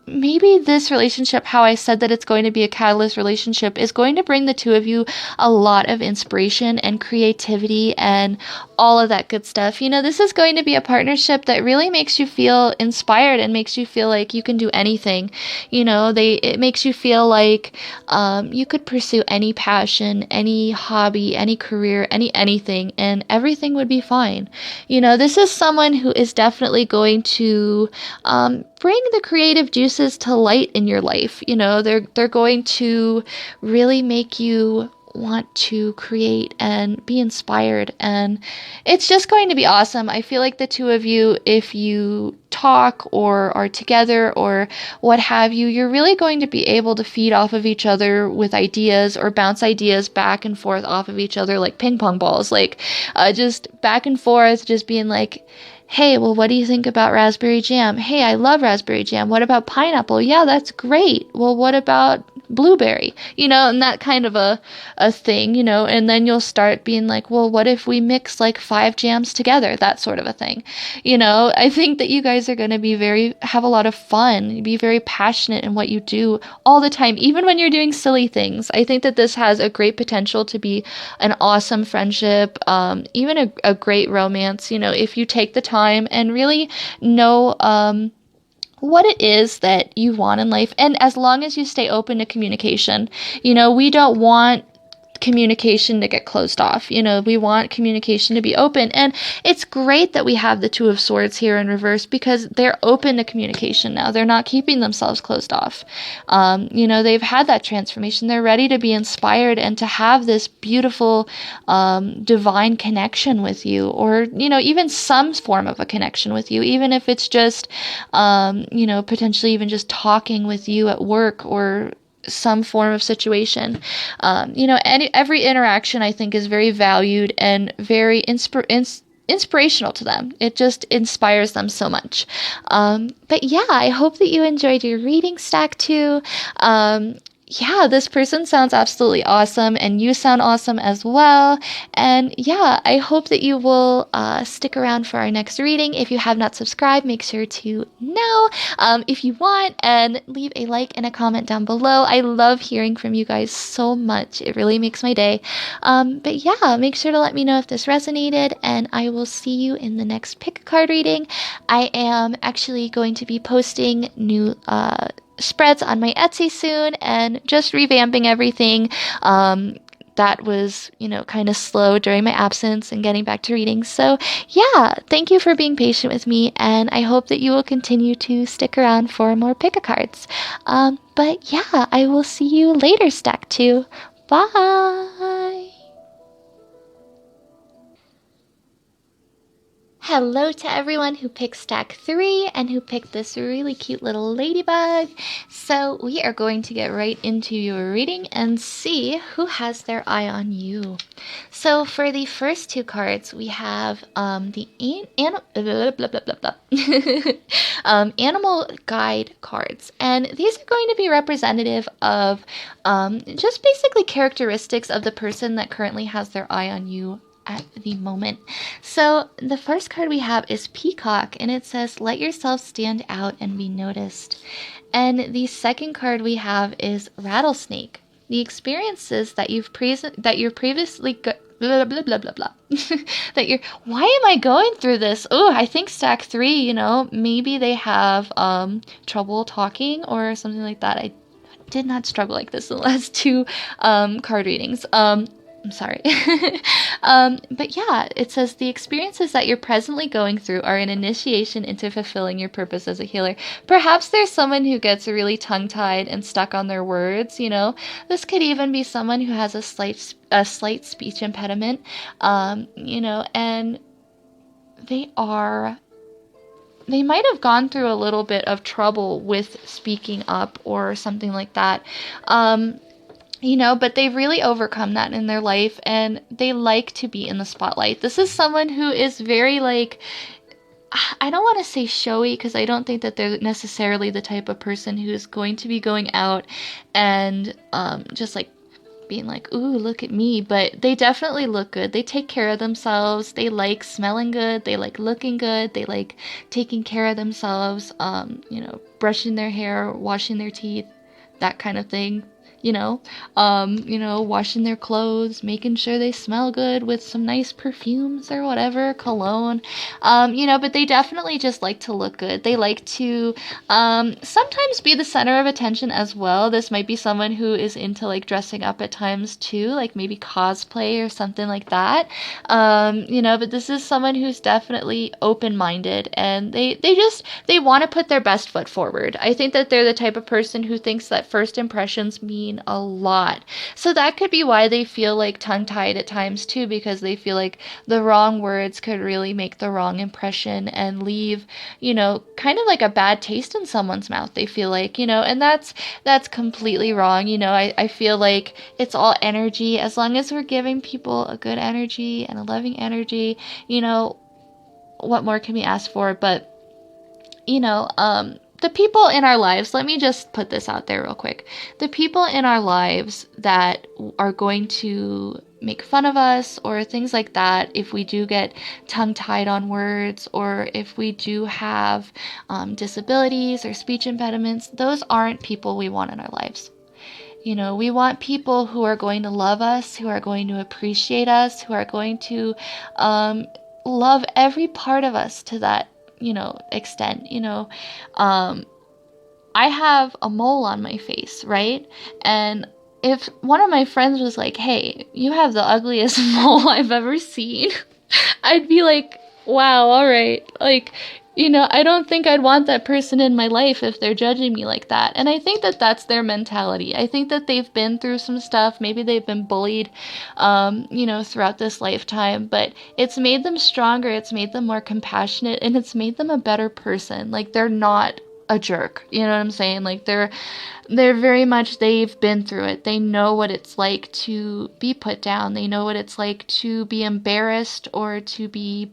maybe this relationship, how I said that it's going to be a catalyst relationship, is going to bring the two of you a lot of inspiration and creativity and all of that good stuff. This is going to be a partnership that really makes you feel inspired and makes you feel like you can do anything. It makes you feel like you could pursue any passion, any hobby, any career, anything, and everything would be fine. This is someone who is definitely going to bring the creative juices to light in your life. They're going to really make you want to create and be inspired, and it's just going to be awesome. I feel like the two of you, if you talk or are together or what have you, you're really going to be able to feed off of each other with ideas or bounce ideas back and forth off of each other like ping pong balls, like just back and forth, just being like, hey, well, what do you think about raspberry jam? Hey, I love raspberry jam. What about pineapple? Yeah, that's great. Well, what about blueberry? And that kind of a thing, and then you'll start being like, well, what if we mix like 5 jams together? That sort of a thing. I think that you guys are going to have a lot of fun, be very passionate in what you do all the time, even when you're doing silly things. I think that this has a great potential to be an awesome friendship, even a great romance, if you take the time and really know what it is that you want in life. And as long as you stay open to communication, we don't want communication to get closed off. We want communication to be open. And it's great that we have the Two of Swords here in reverse because they're open to communication now. They're not keeping themselves closed off. They've had that transformation. They're ready to be inspired and to have this beautiful divine connection with you, or, even some form of a connection with you, even if it's just, potentially even just talking with you at work or some form of situation. Every interaction I think is very valued and very inspirational to them. It just inspires them so much. But yeah, I hope that you enjoyed your reading, Stack 2. Yeah, this person sounds absolutely awesome, and you sound awesome as well. And yeah, I hope that you will stick around for our next reading. If you have not subscribed, make sure to now if you want, and leave a like and a comment down below. I love hearing from you guys so much. It really makes my day. But yeah, make sure to let me know if this resonated, and I will see you in the next pick a card reading. I am actually going to be posting new spreads on my Etsy soon, and just revamping everything that was, kind of slow during my absence and getting back to reading. So yeah, thank you for being patient with me, and I hope that you will continue to stick around for more pick-a-cards. But yeah, I will see you later, Stack 2. Bye! Hello to everyone who picked Stack 3 and who picked this really cute little ladybug. So we are going to get right into your reading and see who has their eye on you. So for the first 2 cards, we have the animal guide cards. And these are going to be representative of just basically characteristics of the person that currently has their eye on you at the moment. So the first card we have is Peacock, and it says, let yourself stand out and be noticed. And the second card we have is Rattlesnake. the experiences that you're previously blah blah blah blah blah that you're why am I going through this? Oh, I think stack 3, maybe they have trouble talking or something like that. I did not struggle like this in the last 2 card readings. I'm sorry. But yeah, it says the experiences that you're presently going through are an initiation into fulfilling your purpose as a healer. Perhaps there's someone who gets really tongue-tied and stuck on their words, This could even be someone who has a slight speech impediment, and they might have gone through a little bit of trouble with speaking up or something like that. But they've really overcome that in their life, and they like to be in the spotlight. This is someone who is very, I don't want to say showy, because I don't think that they're necessarily the type of person who is going to be going out and just being like, ooh, look at me. But they definitely look good. They take care of themselves. They like smelling good. They like looking good. They like taking care of themselves, brushing their hair, washing their teeth, that kind of thing. Washing their clothes, making sure they smell good with some nice perfumes or whatever, cologne, but they definitely just like to look good. They like to sometimes be the center of attention as well. This might be someone who is into dressing up at times too, maybe cosplay or something like that. But this is someone who's definitely open-minded, and they want to put their best foot forward. I think that they're the type of person who thinks that first impressions mean a lot. So that could be why they feel tongue-tied at times too, because they feel like the wrong words could really make the wrong impression and leave, kind of a bad taste in someone's mouth. They feel and that's completely wrong. I feel like it's all energy. As long as we're giving people a good energy and a loving energy, what more can we ask for? But, the people in our lives, let me just put this out there real quick. The people in our lives that are going to make fun of us or things like that, if we do get tongue-tied on words, or if we do have disabilities or speech impediments, those aren't people we want in our lives. We want people who are going to love us, who are going to appreciate us, who are going to love every part of us to that extent. I have a mole on my face, right? And if one of my friends was like, hey, you have the ugliest mole I've ever seen, I'd be like, wow, all right. I don't think I'd want that person in my life if they're judging me like that. And I think that that's their mentality. I think that they've been through some stuff. Maybe they've been bullied, throughout this lifetime, but it's made them stronger. It's made them more compassionate, and it's made them a better person. They're not a jerk. You know what I'm saying? They're very much, they've been through it. They know what it's like to be put down. They know what it's like to be embarrassed or to be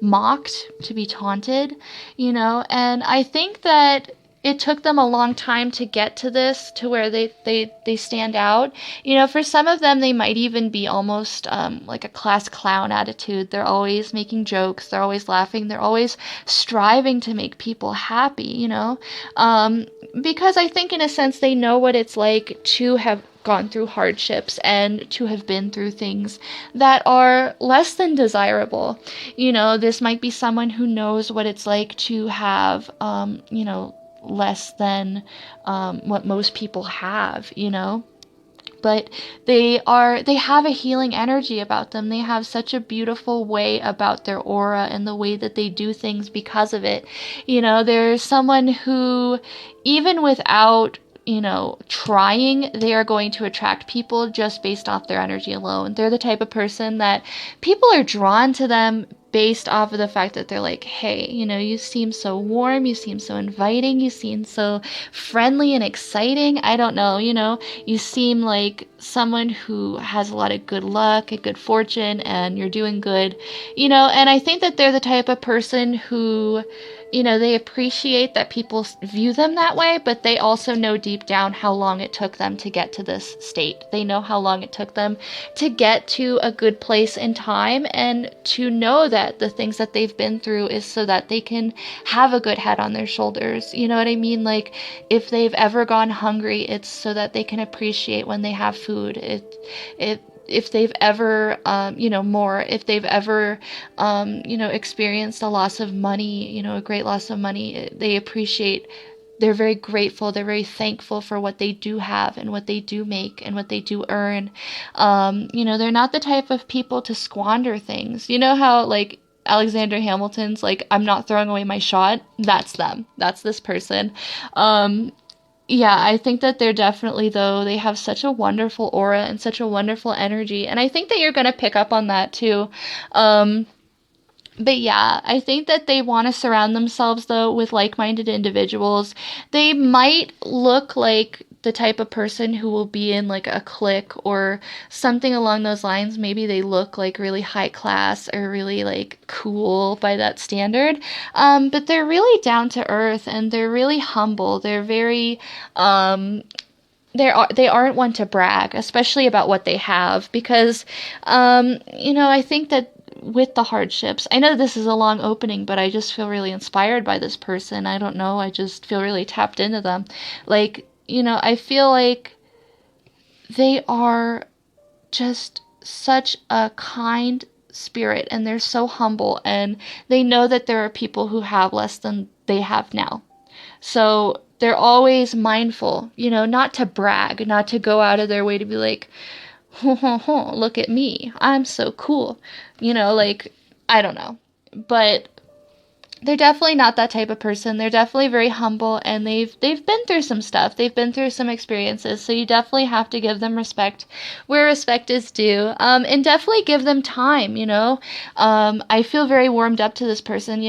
mocked, to be taunted, and I think that it took them a long time to get to this, to where they stand out. For some of them, they might even be almost like a class clown attitude. They're always making jokes. They're always laughing. They're always striving to make people happy, because I think in a sense they know what it's like to have gone through hardships and to have been through things that are less than desirable. This might be someone who knows what it's like to have, less than what most people have, but they have a healing energy about them. They have such a beautiful way about their aura and the way that they do things because of it. There's someone who, even without trying, they are going to attract people just based off their energy alone. They're the type of person that people are drawn to them based off of the fact that they're like, hey, you seem so warm, you seem so inviting, you seem so friendly and exciting. I don't know, you seem like someone who has a lot of good luck and good fortune, and you're doing good, and I think that they're the type of person who, they appreciate that people view them that way, but they also know deep down how long it took them to get to this state. They know how long it took them to get to a good place in time, and to know that the things that they've been through is so that they can have a good head on their shoulders. You know what I mean? Like, if they've ever gone hungry, it's so that they can appreciate when they have food. If they've ever, if they've ever, experienced a loss of money, a great loss of money, they appreciate, they're very grateful, they're very thankful for what they do have and what they do make and what they do earn. They're not the type of people to squander things. You know how, like, Alexander Hamilton's like, I'm not throwing away my shot? That's them. That's this person. Yeah, I think that they're definitely, though, they have such a wonderful aura and such a wonderful energy. And I think that you're going to pick up on that too. But yeah, I think that they want to surround themselves, though, with like-minded individuals. They might look like the type of person who will be in like a clique or something along those lines. Maybe they look like really high class or really like cool by that standard. But they're really down to earth, and they're really humble. They're very, they aren't one to brag, especially about what they have, because, I think that with the hardships, I know this is a long opening, but I just feel really inspired by this person. I don't know, I just feel really tapped into them. Like, I feel like they are just such a kind spirit, and they're so humble, and they know that there are people who have less than they have now. So they're always mindful, not to brag, not to go out of their way to be like, look at me, I'm so cool. Like, I don't know. But they're definitely not that type of person. They're definitely very humble, and they've been through some stuff. They've been through some experiences. So you definitely have to give them respect where respect is due. And definitely give them time, I feel very warmed up to this person.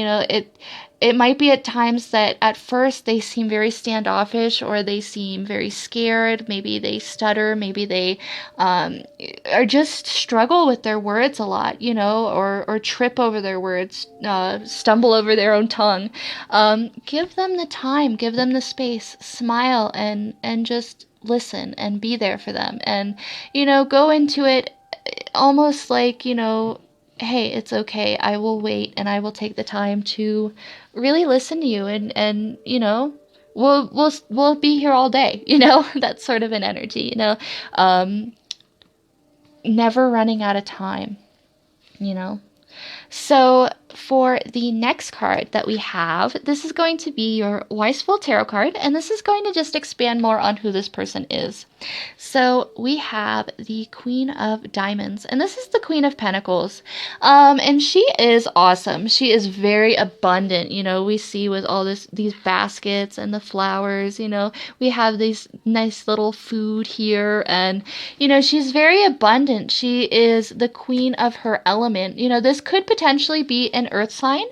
It might be at times that at first they seem very standoffish, or they seem very scared. Maybe they stutter. Maybe they are just struggle with their words a lot, or trip over their words, stumble over their own tongue. Give them the time, give them the space, smile, and just listen and be there for them. And, go into it almost like, hey, it's okay. I will wait, and I will take the time to really listen to you, and we'll be here all day. That's sort of an energy. Never running out of time. So for the next card that we have, this is going to be your Wiseful Tarot card, and this is going to just expand more on who this person is. So we have the Queen of Diamonds, and this is the Queen of Pentacles. And she is awesome. She is very abundant. We see with all these baskets and the flowers, we have these nice little food here, and, she's very abundant. She is the queen of her element. This could potentially be an earth sign.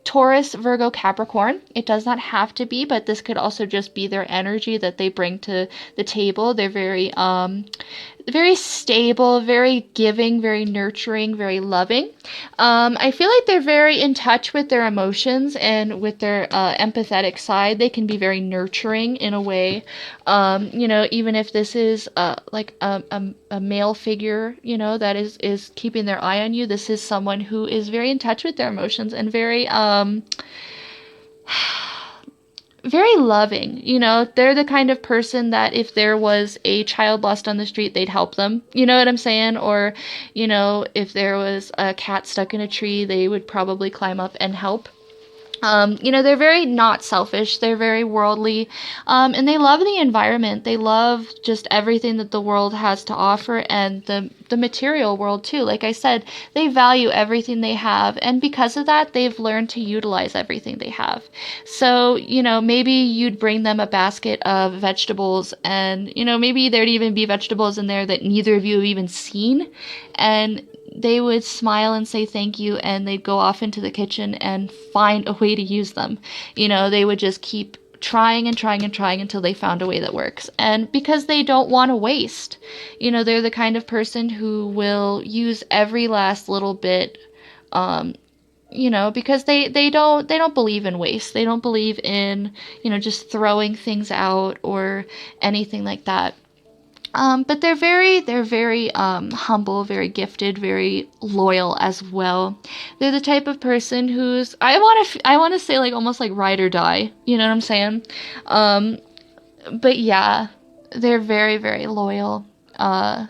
Taurus, Virgo, Capricorn. It does not have to be, but this could also just be their energy that they bring to the table. They're very stable, very giving, very nurturing, very loving. I feel like they're very in touch with their emotions and with their empathetic side. They can be very nurturing in a way. Even if this is like a male figure, that is keeping their eye on you. This is someone who is very in touch with their emotions and very very loving. They're the kind of person that if there was a child lost on the street, they'd help them. You know what I'm saying? Or, if there was a cat stuck in a tree, they would probably climb up and help. They're very not selfish. They're very worldly. And they love the environment. They love just everything that the world has to offer, and the material world too. Like I said, they value everything they have. And because of that, they've learned to utilize everything they have. So, maybe you'd bring them a basket of vegetables, and, maybe there'd even be vegetables in there that neither of you have even seen. And they would smile and say thank you, and they'd go off into the kitchen and find a way to use them. They would just keep trying and trying and trying until they found a way that works. And because they don't want to waste, they're the kind of person who will use every last little bit because they don't believe in waste. They don't believe in, just throwing things out or anything like that. But they're very humble, very gifted, very loyal as well. They're the type of person who's I want to say like almost like ride or die. You know what I'm saying? Um, but yeah, they're very very loyal. Uh,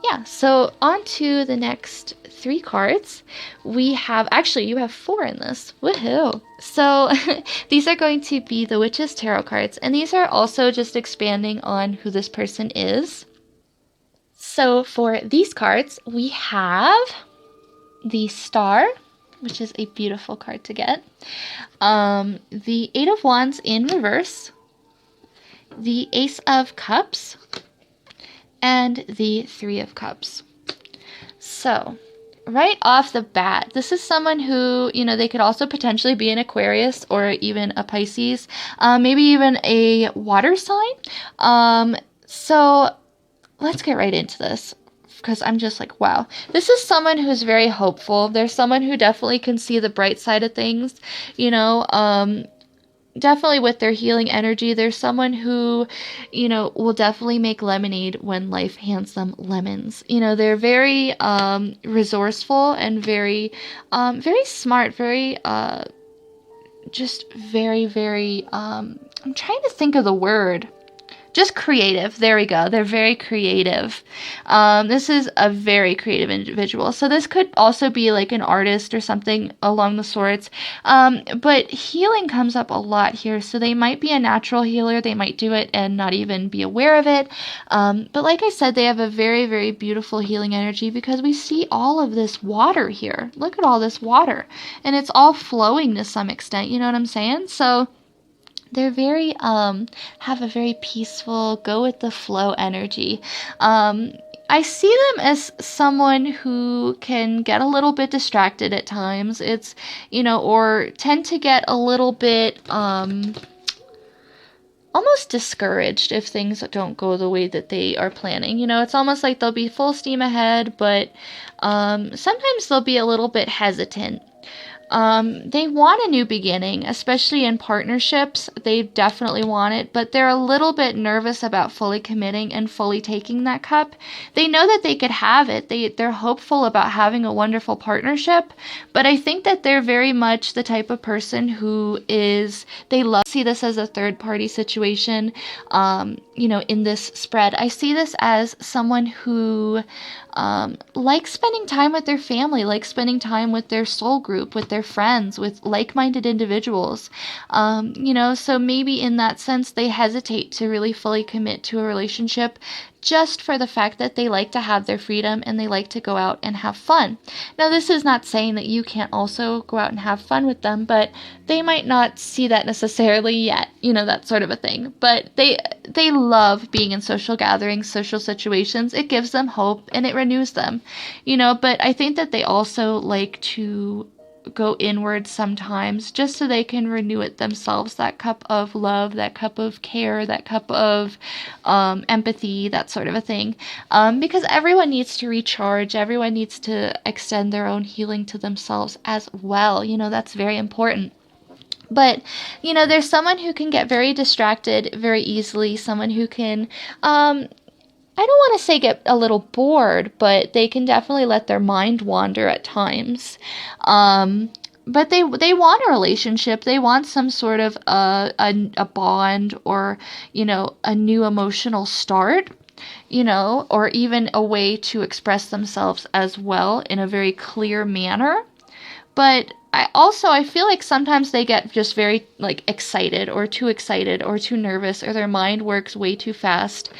yeah. So on to the next three cards. We have actually you have four in this. Woohoo! So these are going to be the Witch's Tarot cards, and these are also just expanding on who this person is. So for these cards, we have the Star, which is a beautiful card to get. The Eight of Wands in reverse, the Ace of Cups, and the Three of Cups. So right off the bat, this is someone who, they could also potentially be an Aquarius or even a Pisces, maybe even a water sign. So let's get right into this because I'm just like, wow. This is someone who's very hopeful. There's someone who definitely can see the bright side of things, definitely with their healing energy. There's someone who, will definitely make lemonade when life hands them lemons. They're very resourceful and very smart, very just very, very I'm trying to think of the word. Just creative. There we go. They're very creative. This is a very creative individual. So this could also be like an artist or something along the sorts. But healing comes up a lot here. So they might be a natural healer. They might do it and not even be aware of it. But like I said, they have a very, very beautiful healing energy because we see all of this water here. Look at all this water. And it's all flowing to some extent. You know what I'm saying? So they're very have a very peaceful, go with the flow energy. I see them as someone who can get a little bit distracted at times. It's, or tend to get a little bit almost discouraged if things don't go the way that they are planning. It's almost like they'll be full steam ahead, but sometimes they'll be a little bit hesitant. They want a new beginning, especially in partnerships. They definitely want it, but they're a little bit nervous about fully committing and fully taking that cup. They know that they could have it. They're hopeful about having a wonderful partnership, but I think that they're very much the type of person who they love to see this as a third party situation. In this spread, I see this as someone who like spending time with their family, like spending time with their soul group, with their friends, with like-minded individuals. So maybe in that sense, they hesitate to really fully commit to a relationship just for the fact that they like to have their freedom and they like to go out and have fun. Now, this is not saying that you can't also go out and have fun with them, but they might not see that necessarily yet, that sort of a thing. But they love being in social gatherings, social situations. It gives them hope and it renews them, but I think that they also like to go inward sometimes just so they can renew it themselves, that cup of love, that cup of care, that cup of empathy, that sort of a thing, because everyone needs to recharge, everyone needs to extend their own healing to themselves as well. That's very important. But, there's someone who can get very distracted very easily, someone who can I don't want to say get a little bored, but they can definitely let their mind wander at times. But they want a relationship. They want some sort of a bond or, a new emotional start, or even a way to express themselves as well in a very clear manner. But I feel like sometimes they get just very like excited or too nervous, or their mind works way too fast,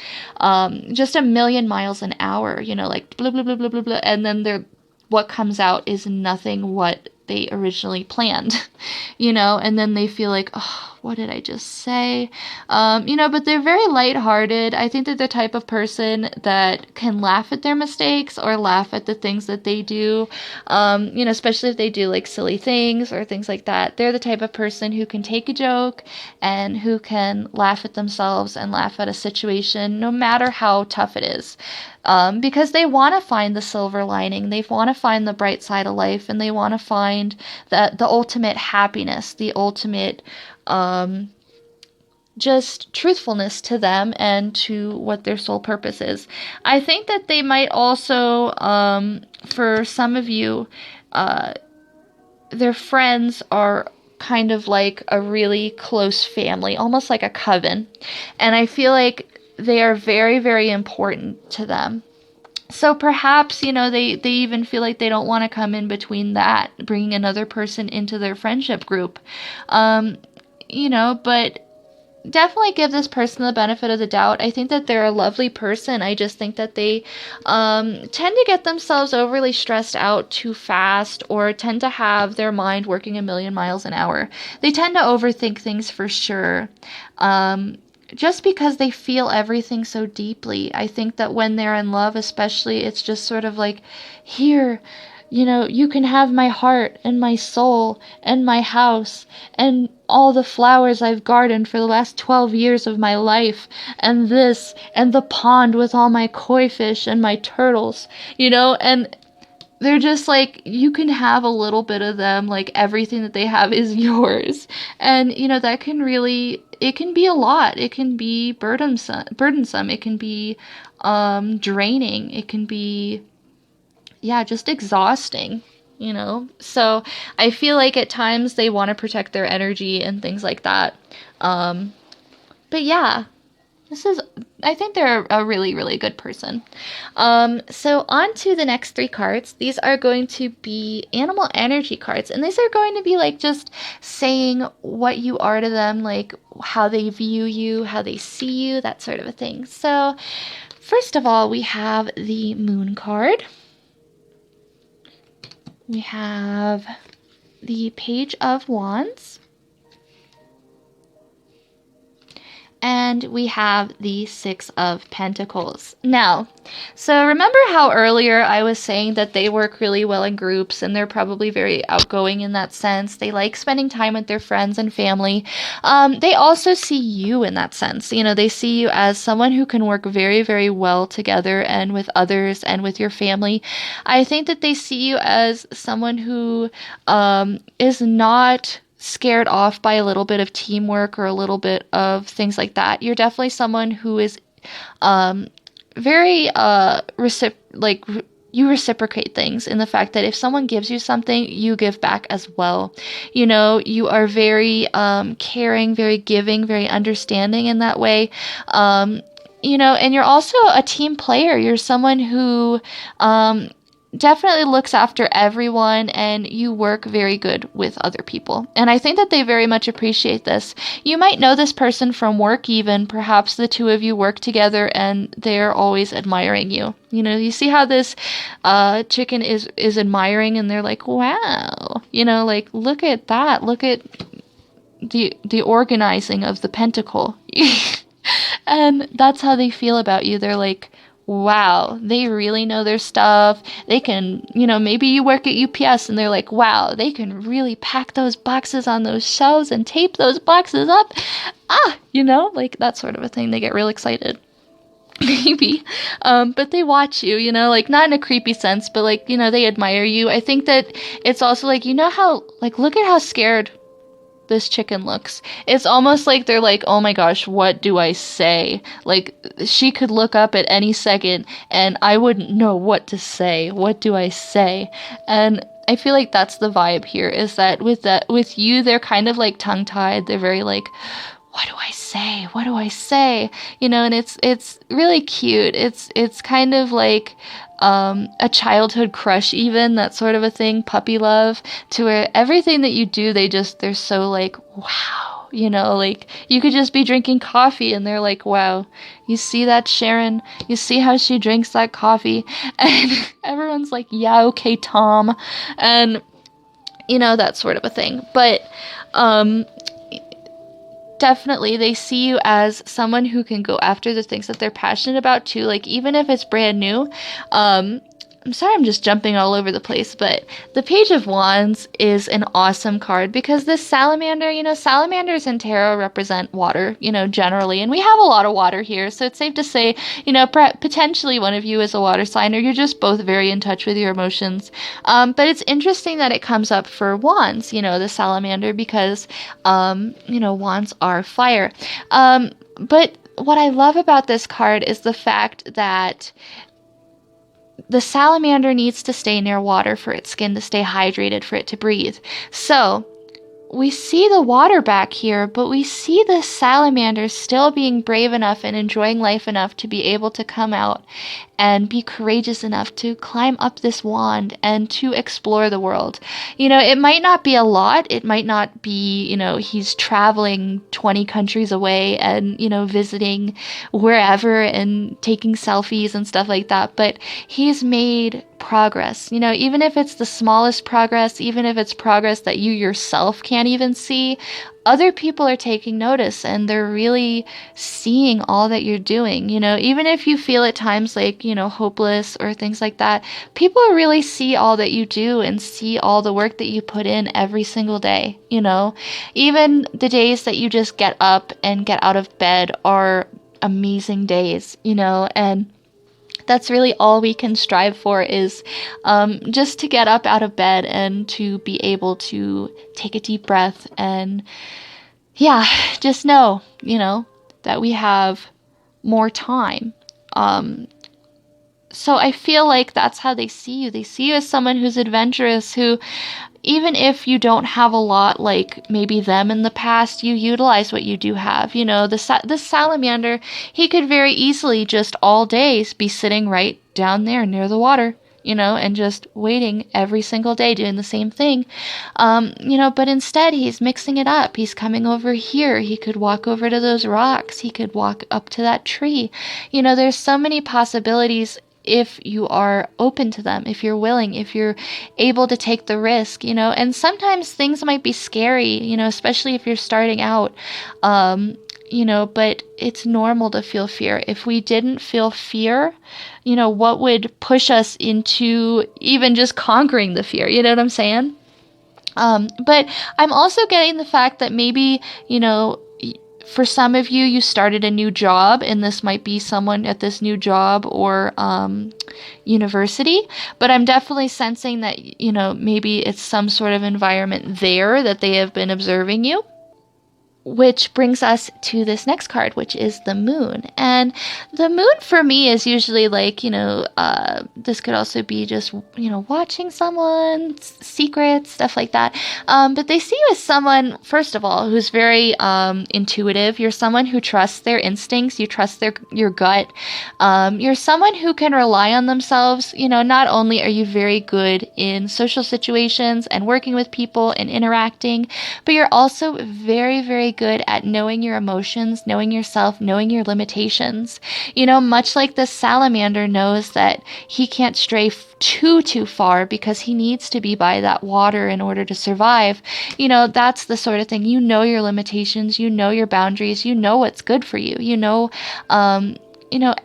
just a million miles an hour, like blah blah blah blah blah blah, and then what comes out is nothing what they originally planned, and then they feel like, oh, what did I just say? But they're very lighthearted. I think they're the type of person that can laugh at their mistakes or laugh at the things that they do. Especially if they do like silly things or things like that. They're the type of person who can take a joke and who can laugh at themselves and laugh at a situation, no matter how tough it is. Because they want to find the silver lining. They want to find the bright side of life, and they want to find the ultimate happiness, the ultimate just truthfulness to them and to what their sole purpose is. I think that they might also, for some of you, their friends are kind of like a really close family, almost like a coven. And I feel like they are very, very important to them. So perhaps, they even feel like they don't want to come in between that, bringing another person into their friendship group. But definitely give this person the benefit of the doubt. I think that they're a lovely person. I just think that they tend to get themselves overly stressed out too fast, or tend to have their mind working a million miles an hour. They tend to overthink things for sure. Just because they feel everything so deeply. I think that when they're in love, especially, it's just sort of like, here, you can have my heart and my soul and my house and all the flowers I've gardened for the last 12 years of my life, and this, and the pond with all my koi fish and my turtles, and they're just like, you can have a little bit of them, like everything that they have is yours. And, that can really, it can be a lot. It can be burdensome. It can be draining. It can be, just exhausting, So I feel like at times they want to protect their energy and things like that. But yeah. I think they're a really, really good person. So on to the next 3 cards. These are going to be animal energy cards. And these are going to be like just saying what you are to them, like how they view you, how they see you, that sort of a thing. So first of all, we have the Moon card. We have the Page of Wands. And we have the 6 of Pentacles. Now, so remember how earlier I was saying that they work really well in groups and they're probably very outgoing in that sense. They like spending time with their friends and family. They also see you in that sense. They see you as someone who can work very, very well together and with others and with your family. I think that they see you as someone who is not scared off by a little bit of teamwork or a little bit of things like that. You're definitely someone who is very you reciprocate things in the fact that if someone gives you something, you give back as well. You are very caring, very giving, very understanding in that way. And you're also a team player. You're someone who definitely looks after everyone, and you work very good with other people. And I think that they very much appreciate this. You might know this person from work even. Perhaps the two of you work together and they're always admiring you. You see how this chicken is admiring, and they're like, wow, like, look at that. Look at the organizing of the pentacle. And that's how they feel about you. They're like, wow, they really know their stuff. They can, maybe you work at UPS and they're like, wow, they can really pack those boxes on those shelves and tape those boxes up. Like that sort of a thing. They get real excited. Maybe. But they watch you, like not in a creepy sense, but like, they admire you. I think that it's also like, how, like, look at how scared this chicken looks. It's almost like they're like, oh my gosh, what do I say? Like, she could look up at any second and I wouldn't know what to say. What do I say? And I feel like that's the vibe here, is that with you, they're kind of like tongue-tied. They're very like, what do I say? What do I say? And it's really cute. It's kind of like a childhood crush, even, that sort of a thing, puppy love, to where everything that you do, they're so like, wow, like you could just be drinking coffee and they're like, wow, you see that, Sharon? You see how she drinks that coffee? And everyone's like, yeah, okay, Tom. And, that sort of a thing. But, definitely, they see you as someone who can go after the things that they're passionate about too. Like, even if it's brand new, I'm sorry I'm just jumping all over the place, but the Page of Wands is an awesome card because this salamander, salamanders in tarot represent water, generally, and we have a lot of water here, so it's safe to say, potentially one of you is a water sign, or you're just both very in touch with your emotions. But it's interesting that it comes up for wands, the salamander, because, wands are fire. But what I love about this card is the fact that the salamander needs to stay near water for its skin to stay hydrated, for it to breathe. So we see the water back here, but we see the salamander still being brave enough and enjoying life enough to be able to come out and be courageous enough to climb up this wand and to explore the world. It might not be a lot. It might not be, he's traveling 20 countries away and, visiting wherever and taking selfies and stuff like that. But he's made progress, even if it's the smallest progress, even if it's progress that you yourself can't even see, other people are taking notice and they're really seeing all that you're doing. Even if you feel at times like, hopeless or things like that, people really see all that you do and see all the work that you put in every single day. Even the days that you just get up and get out of bed are amazing days, and that's really all we can strive for, is just to get up out of bed and to be able to take a deep breath and, just know, that we have more time. So I feel like that's how they see you. They see you as someone who's adventurous, who, even if you don't have a lot like maybe them in the past, you utilize what you do have. The salamander, he could very easily just all day be sitting right down there near the water, and just waiting every single day doing the same thing. But instead he's mixing it up. He's coming over here. He could walk over to those rocks. He could walk up to that tree. There's so many possibilities if you are open to them, if you're willing, if you're able to take the risk, and sometimes things might be scary, especially if you're starting out, but it's normal to feel fear. If we didn't feel fear, what would push us into even just conquering the fear? You know what I'm saying? But I'm also getting the fact that maybe, for some of you, you started a new job, and this might be someone at this new job or university, but I'm definitely sensing that, maybe it's some sort of environment there that they have been observing you. Which brings us to this next card, which is the moon. And the moon for me is usually like, this could also be just, watching someone's secrets, stuff like that. But they see you as someone, first of all, who's very intuitive. You're someone who trusts their instincts. You trust your gut. You're someone who can rely on themselves. Not only are you very good in social situations and working with people and interacting, but you're also very, very good at knowing your emotions, knowing yourself, knowing your limitations. Much like the salamander knows that he can't stray too far because he needs to be by that water in order to survive. That's the sort of thing. Your limitations, your boundaries, what's good for you.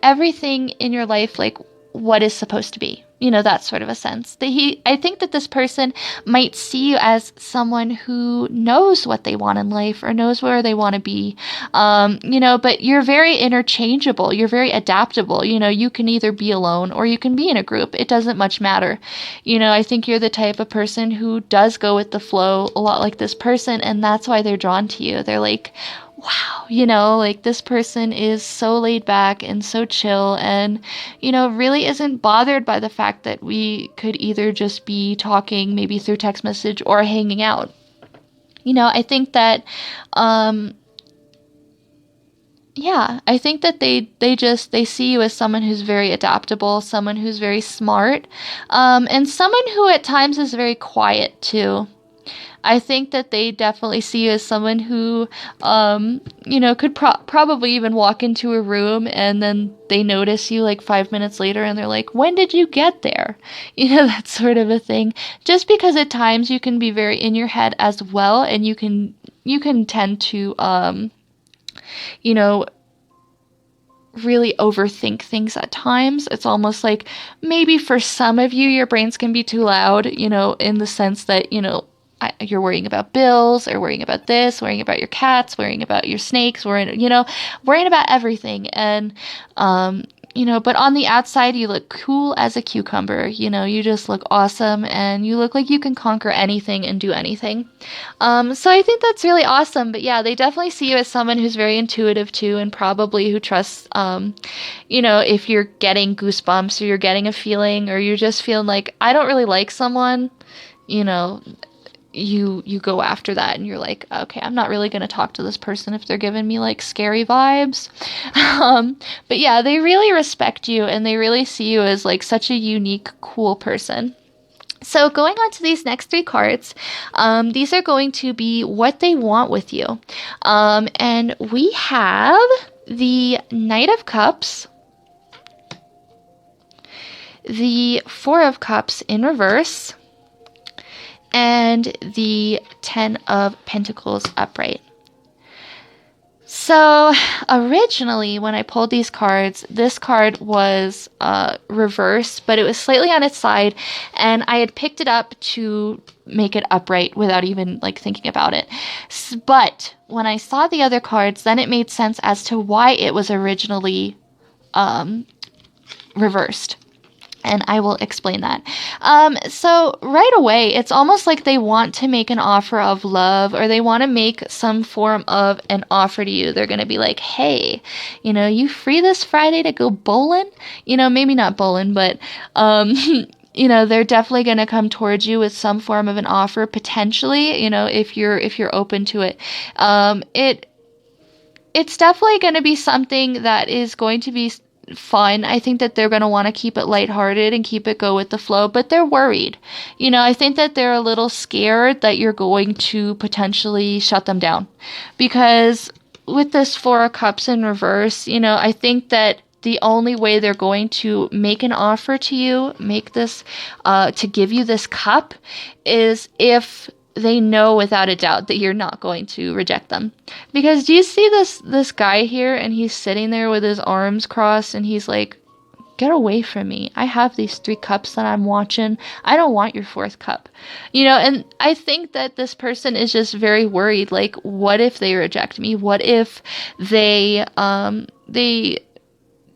Everything in your life, like what is supposed to be. That sort of a sense. I think that this person might see you as someone who knows what they want in life or knows where they want to be. But you're very interchangeable. You're very adaptable. You can either be alone or you can be in a group. It doesn't much matter. I think you're the type of person who does go with the flow a lot like this person, and that's why they're drawn to you. They're like, wow, like this person is so laid back and so chill and, really isn't bothered by the fact that we could either just be talking maybe through text message or hanging out. I think that, I think that they see you as someone who's very adaptable, someone who's very smart, and someone who at times is very quiet too. I think that they definitely see you as someone who, could probably even walk into a room and then they notice you like 5 minutes later and they're like, when did you get there? That sort of a thing. Just because at times you can be very in your head as well, and you can tend to, you know, really overthink things at times. It's almost like maybe for some of you, your brains can be too loud, in the sense that, you're worrying about bills or worrying about this, worrying about your cats, worrying about your snakes, worrying about everything. And, but on the outside, you look cool as a cucumber. You just look awesome and you look like you can conquer anything and do anything. So I think that's really awesome. But yeah, they definitely see you as someone who's very intuitive too, and probably who trusts, if you're getting goosebumps or you're getting a feeling or you're just feeling like, I don't really like someone, you know, you go after that and you're like, okay, I'm not really going to talk to this person if they're giving me like scary vibes. But yeah, they really respect you and they really see you as like such a unique, cool person. So going on to these next three cards, these are going to be what they want with you. And we have the Knight of Cups, the Four of Cups in reverse, and the Ten of Pentacles upright. So originally when I pulled these cards, this card was reversed, but it was slightly on its side, and I had picked it up to make it upright without even like thinking about it. But when I saw the other cards, then it made sense as to why it was originally reversed. And I will explain that. So right away, it's almost like they want to make an offer of love, or they want to make some form of an offer to you. They're going to be like, hey, you free this Friday to go bowling? Maybe not bowling, but, they're definitely going to come towards you with some form of an offer, potentially, if you're open to it. It's definitely going to be something that is going to be fun. I think that they're going to want to keep it lighthearted and keep it go with the flow, but they're worried. I think that they're a little scared that you're going to potentially shut them down, because with this Four of Cups in reverse, I think that the only way they're going to make an offer to you, make this, to give you this cup, is if they know without a doubt that you're not going to reject them. Because do you see this guy here, and he's sitting there with his arms crossed and he's like, get away from me. I have these 3 cups that I'm watching. I don't want your 4th cup. And I think that this person is just very worried, like, what if they reject me? What if they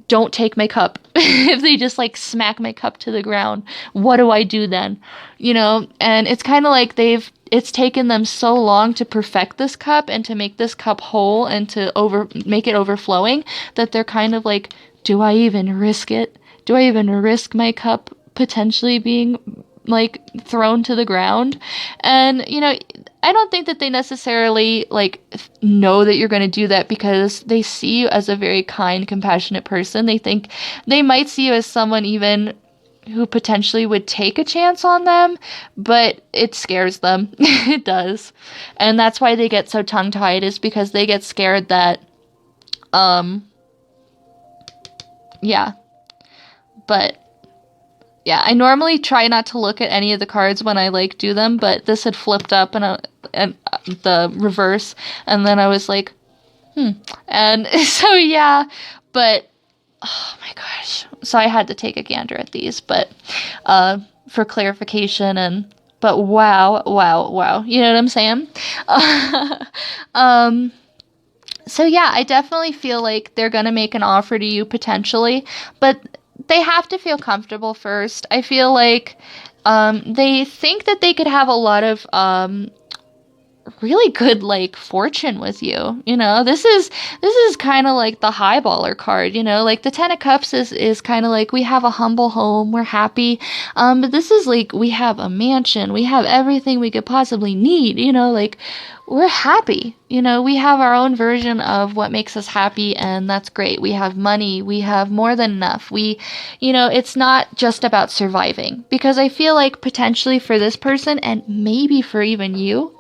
don't take my cup? If they just like smack my cup to the ground, what do I do then? And it's kind of like it's taken them so long to perfect this cup and to make this cup whole and to make it overflowing, that they're kind of like, do I even risk it? Do I even risk my cup potentially being like thrown to the ground? And I don't think that they necessarily like know that you're going to do that, because they see you as a very kind, compassionate person. They think they might see you as someone even who potentially would take a chance on them, but it scares them. It does. And that's why they get so tongue-tied, is because they get scared that, yeah. But yeah, I normally try not to look at any of the cards when I like do them, but this had flipped up and the reverse, and then I was like, and so yeah, but oh my gosh, so I had to take a gander at these, but for clarification, but wow, you know what I'm saying? So yeah, I definitely feel like they're gonna make an offer to you potentially, but they have to feel comfortable first. I feel like they think that they could have a lot of really good like fortune with you. This is kind of like the highballer card. Like the Ten of Cups is kind of like, we have a humble home, we're happy, but this is like, we have a mansion, we have everything we could possibly need. Like, we're happy. We have our own version of what makes us happy, and that's great. We have money, we have more than enough. It's not just about surviving, because I feel like potentially for this person, and maybe for even you,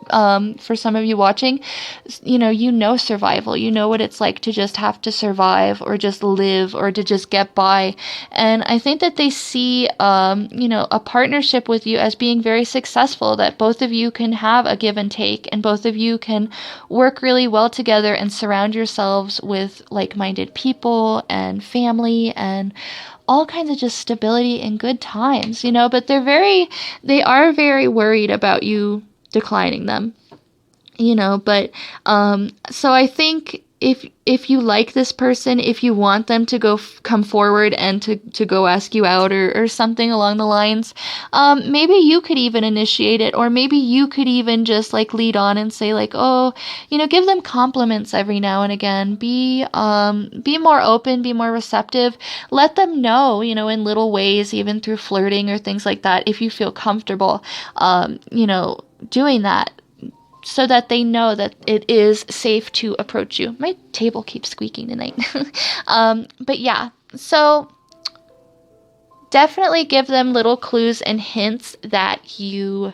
for some of you watching, survival, what it's like to just have to survive, or just live, or to just get by. And I think that they see, a partnership with you as being very successful, that both of you can have a give and take, and both of you can work work really well together and surround yourselves with like-minded people and family and all kinds of just stability and good times, but they are very worried about you declining them, but so I think if you like this person, if you want them to come forward and to go ask you out or something along the lines, maybe you could even initiate it, or maybe you could even just lead on and say oh, give them compliments every now and again. Be more open, be more receptive. Let them know, in little ways, even through flirting or things like that, if you feel comfortable, doing that, so that they know that it is safe to approach you. My table keeps squeaking tonight. But yeah, so definitely give them little clues and hints that you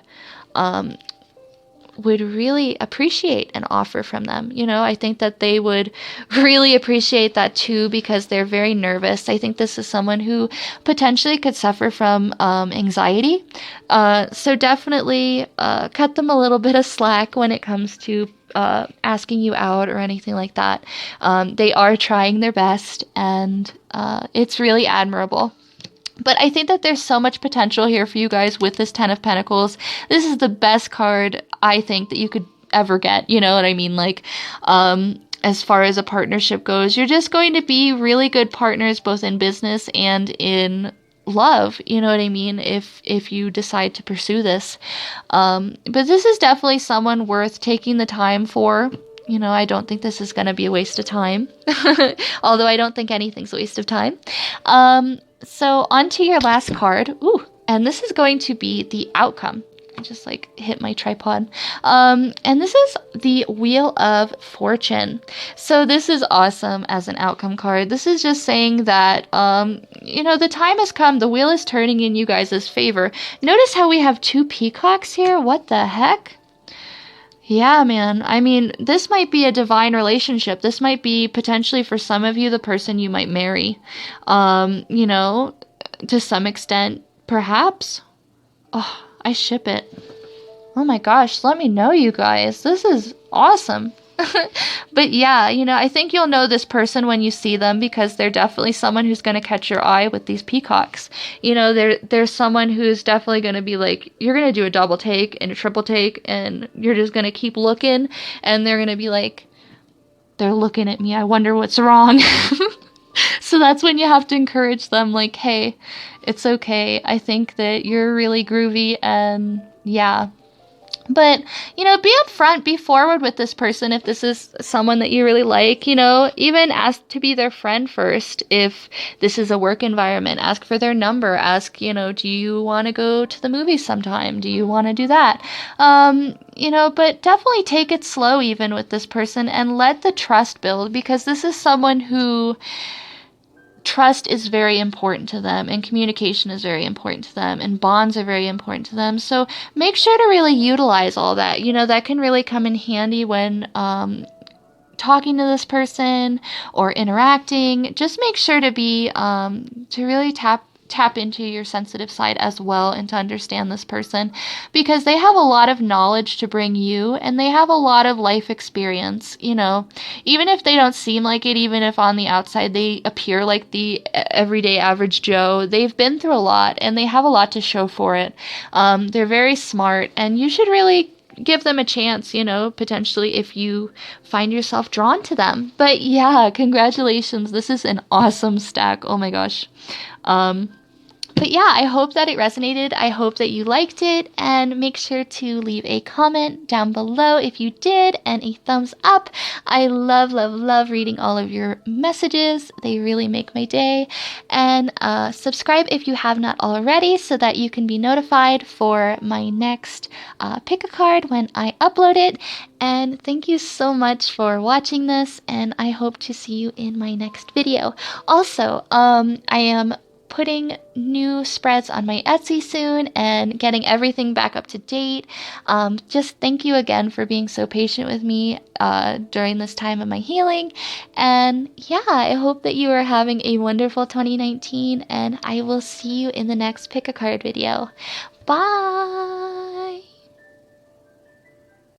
would really appreciate an offer from them. I think that they would really appreciate that too, because they're very nervous. I think this is someone who potentially could suffer from anxiety. So definitely cut them a little bit of slack when it comes to asking you out or anything like that. They are trying their best, and it's really admirable. But I think that there's so much potential here for you guys with this Ten of Pentacles. This is the best card, I think, that you could ever get. You know what I mean? As far as a partnership goes, you're just going to be really good partners, both in business and in love. You know what I mean? If you decide to pursue this. But this is definitely someone worth taking the time for. I don't think this is going to be a waste of time. Although I don't think anything's a waste of time. So on to your last card. Ooh, and this is going to be the outcome. I just hit my tripod. And this is the Wheel of Fortune. So this is awesome as an outcome card. This is just saying that, the time has come. The wheel is turning in you guys' favor. Notice how we have 2 peacocks here? What the heck? Yeah, man. I mean, this might be a divine relationship. This might be potentially for some of you the person you might marry. To some extent, perhaps. Oh, I ship it. Oh my gosh, let me know, you guys. This is awesome. But yeah, I think you'll know this person when you see them, because they're definitely someone who's going to catch your eye with these peacocks. There's someone who's definitely going to be you're going to do a double take and a triple take, and you're just going to keep looking, and they're going to be they're looking at me. I wonder what's wrong. So that's when you have to encourage them, hey, it's okay. I think that you're really groovy, and yeah. But, be upfront, be forward with this person if this is someone that you really like, even ask to be their friend first. If this is a work environment, ask for their number, ask, do you want to go to the movies sometime? Do you want to do that? But definitely take it slow even with this person, and let the trust build, because this is someone who trust is very important to them, and communication is very important to them, and bonds are very important to them. So make sure to really utilize all that. That can really come in handy when talking to this person or interacting. Just make sure to be to really tap into your sensitive side as well, and to understand this person, because they have a lot of knowledge to bring you, and they have a lot of life experience. Even if they don't seem like it, even if on the outside they appear like the everyday average Joe, they've been through a lot, and they have a lot to show for it. They're very smart, and you should really give them a chance, potentially, if you find yourself drawn to them. But yeah, congratulations. This is an awesome stack. Oh my gosh. But yeah, I hope that it resonated. I hope that you liked it, and make sure to leave a comment down below if you did, and a thumbs up. I love, love, love reading all of your messages. They really make my day. And subscribe if you have not already, so that you can be notified for my next pick a card when I upload it. And thank you so much for watching this, and I hope to see you in my next video. Also, I am putting new spreads on my Etsy soon, and getting everything back up to date. Just thank you again for being so patient with me during this time of my healing. And yeah, I hope that you are having a wonderful 2019, and I will see you in the next pick a card video. Bye!